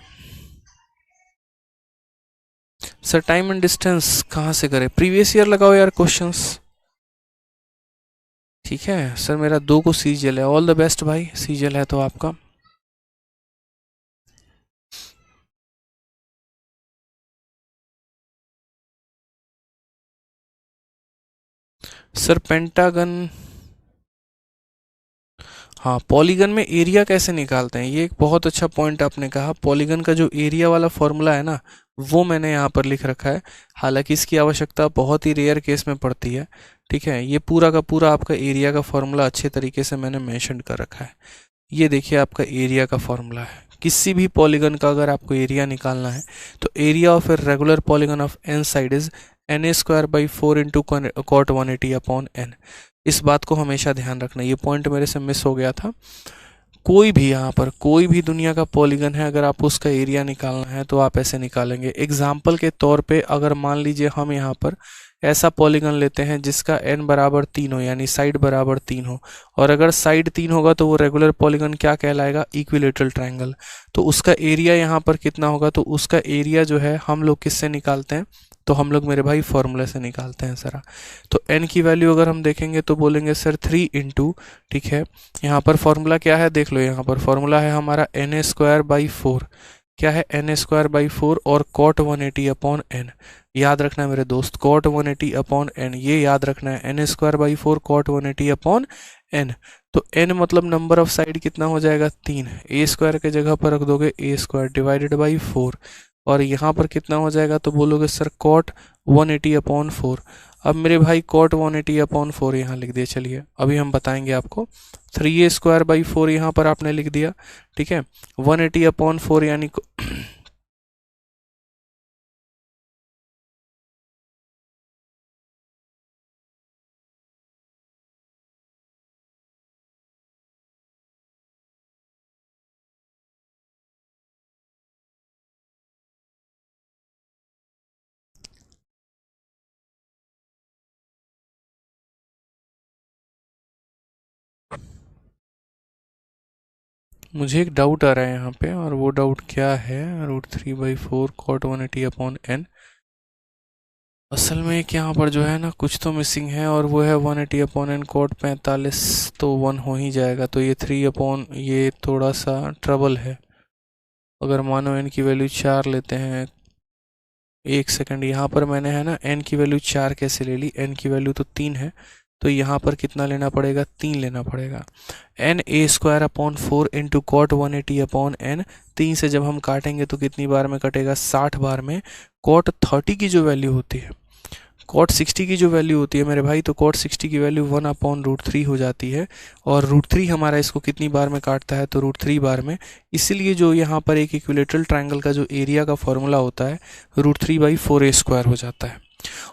सर टाइम एंड डिस्टेंस कहाँ से करें? प्रीवियस ईयर लगाओ यार क्वेश्चंस। ठीक है सर, मेरा 2 को सीजीएल है। ऑल द बेस्ट भाई, सीजीएल है तो आपका। सर पेंटागन, हाँ, पॉलीगन में एरिया कैसे निकालते हैं, ये एक बहुत अच्छा पॉइंट आपने कहा। पॉलीगन का जो एरिया वाला फॉर्मूला है ना, वो मैंने यहाँ पर लिख रखा है। हालांकि इसकी आवश्यकता बहुत ही रेयर केस में पड़ती है। ठीक है, ये पूरा का पूरा आपका एरिया का फॉर्मूला अच्छे तरीके से मैंने मेंशन कर रखा है। ये देखिए आपका एरिया का फॉर्मूला है। किसी भी पॉलीगन का अगर आपको एरिया निकालना है तो area of a regular polygon of n side is na²/4 into cot 180 upon n. इस बात को हमेशा ध्यान रखना, ये पॉइंट मेरे से मिस हो गया था। कोई भी यहाँ पर कोई भी दुनिया का पॉलीगन है, अगर आप उसका एरिया निकालना है तो आप ऐसे निकालेंगे। एग्जाम्पल के तौर पे अगर मान लीजिए हम यहाँ पर ऐसा पॉलीगन लेते हैं जिसका n बराबर 3 हो, यानी साइड बराबर 3 हो, और अगर साइड 3 होगा तो वो रेगुलर पॉलीगन क्या कहलाएगा? Equilateral triangle. तो उसका एरिया यहाँ पर कितना होगा? तो उसका एरिया जो है हम लोग किससे निकालते हैं? तो हम लोग मेरे भाई फॉर्मूले से निकालते हैं ज़रा। तो n की वैल्यू अगर हम देखेंगे तो बोलेंगे सर 3 इंटू, ठीक है, यहाँ पर फॉर्मूला क्या है देख लो, यहाँ पर फॉर्मूला है हमारा na²/4। क्या है? na²/4 और cot 180 अपॉन n। याद रखना है मेरे दोस्त, cot 180 अपॉन n, ये याद रखना है, na²/4 cot 180 अपॉन n। तो n मतलब नंबर ऑफ साइड कितना हो जाएगा 3, ए स्क्वायर के जगह पर रख दोगे ए स्क्वायर डिवाइडेड बाई 4, और यहाँ पर कितना हो जाएगा तो बोलोगे सर कॉट 180/4। अब मेरे भाई कॉट 180/4 यहाँ लिख दिया, चलिए अभी हम बताएंगे आपको। 3a² बाई 4 यहाँ पर आपने लिख दिया, ठीक है। 180/4 यानी मुझे एक डाउट आ रहा है यहाँ पे, और वो डाउट क्या है, √3/4 कॉट 180/n। असल में एक यहाँ पर जो है ना कुछ तो मिसिंग है, और वो है 180/n कॉट 45, तो 1 हो ही जाएगा, तो ये 3 ये थोड़ा सा ट्रबल है। अगर मानो n की वैल्यू 4 लेते हैं, एक सेकंड, यहाँ पर मैंने है ना n की वैल्यू 4 कैसे ले ली, n की वैल्यू तो 3 है, तो यहाँ पर कितना लेना पड़ेगा, 3 लेना पड़ेगा। na² इंटू कॉट 180/n, 3 से जब हम काटेंगे तो कितनी बार में कटेगा, 60 बार में। कॉट 30 की जो वैल्यू होती है, कॉट 60 की जो वैल्यू होती है मेरे भाई, तो कॉट 60 की वैल्यू 1/√3 हो जाती है, और √3 हमारा इसको कितनी बार में काटता है, तो √3 बार में। इसीलिए जो यहाँ पर एक इक्विलेटरल ट्रायंगल का जो एरिया का फॉर्मूला होता है √3/4a² हो जाता है।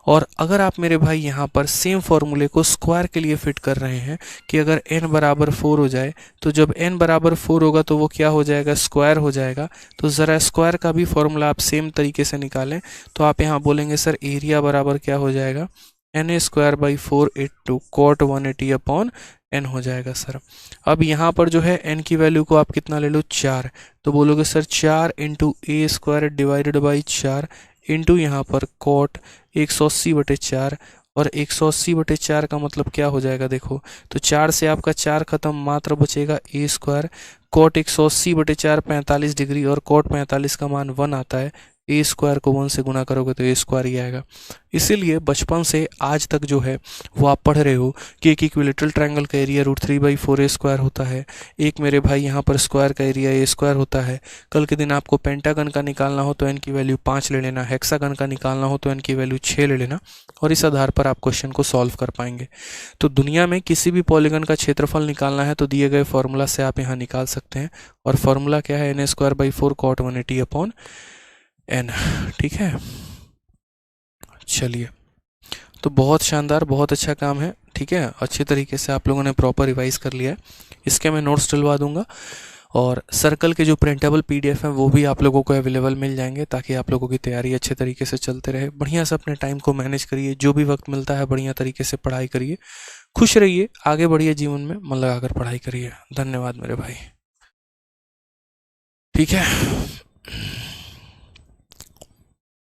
और अगर आप मेरे भाई यहाँ पर सेम फॉर्मूले को स्क्वायर के लिए फिट कर रहे हैं कि अगर n बराबर 4 हो जाए, तो जब n बराबर 4 होगा तो वो क्या हो जाएगा, स्क्वायर हो जाएगा। तो ज़रा स्क्वायर का भी फॉर्मूला आप सेम तरीके से निकालें, तो आप यहाँ बोलेंगे सर एरिया बराबर क्या हो जाएगा, na²/4 इंटू कॉट 180/n हो जाएगा सर। अब यहाँ पर जो है n की वैल्यू को आप कितना ले लो, 4, तो बोलोगे sir 4 into a² divided by 4 into यहाँ पर कॉट 180/4, और 180/4 का मतलब क्या हो जाएगा देखो, तो 4 से आपका 4 खत्म, मात्र बचेगा a²। कॉट 180/4 45 डिग्री, और कॉट 45 का मान 1 आता है, a² को 1 से गुना करोगे तो a² ही आएगा। इसीलिए बचपन से आज तक जो है वो आप पढ़ रहे हो कि एक इक्विलेटरल ट्रायंगल का एरिया √3/4a² होता है, एक मेरे भाई यहाँ पर स्क्वायर का एरिया a² होता है। कल के दिन आपको पेंटागन का निकालना हो तो n की वैल्यू 5 ले लेना, हेक्सागन का निकालना हो तो n की वैल्यू 6 ले लेना, और इस आधार पर आप क्वेश्चन को सॉल्व कर पाएंगे। तो दुनिया में किसी भी पॉलीगन का क्षेत्रफल निकालना है तो दिए गए फॉर्मूला से आप यहाँ निकाल सकते हैं, और फॉर्मूला क्या है, na²/4 कॉट 180/n, ठीक है। चलिए, तो बहुत शानदार, बहुत अच्छा काम है, ठीक है। अच्छे तरीके से आप लोगों ने प्रॉपर रिवाइज कर लिया है। इसके मैं नोट्स डलवा दूंगा, और सर्कल के जो प्रिंटेबल पीडीएफ हैं वो भी आप लोगों को अवेलेबल मिल जाएंगे, ताकि आप लोगों की तैयारी अच्छे तरीके से चलते रहे। बढ़िया से अपने टाइम को मैनेज करिए, जो भी वक्त मिलता है बढ़िया तरीके से पढ़ाई करिए, खुश रहिए, आगे बढ़िए जीवन में, मन लगाकर पढ़ाई करिए। धन्यवाद मेरे भाई, ठीक है।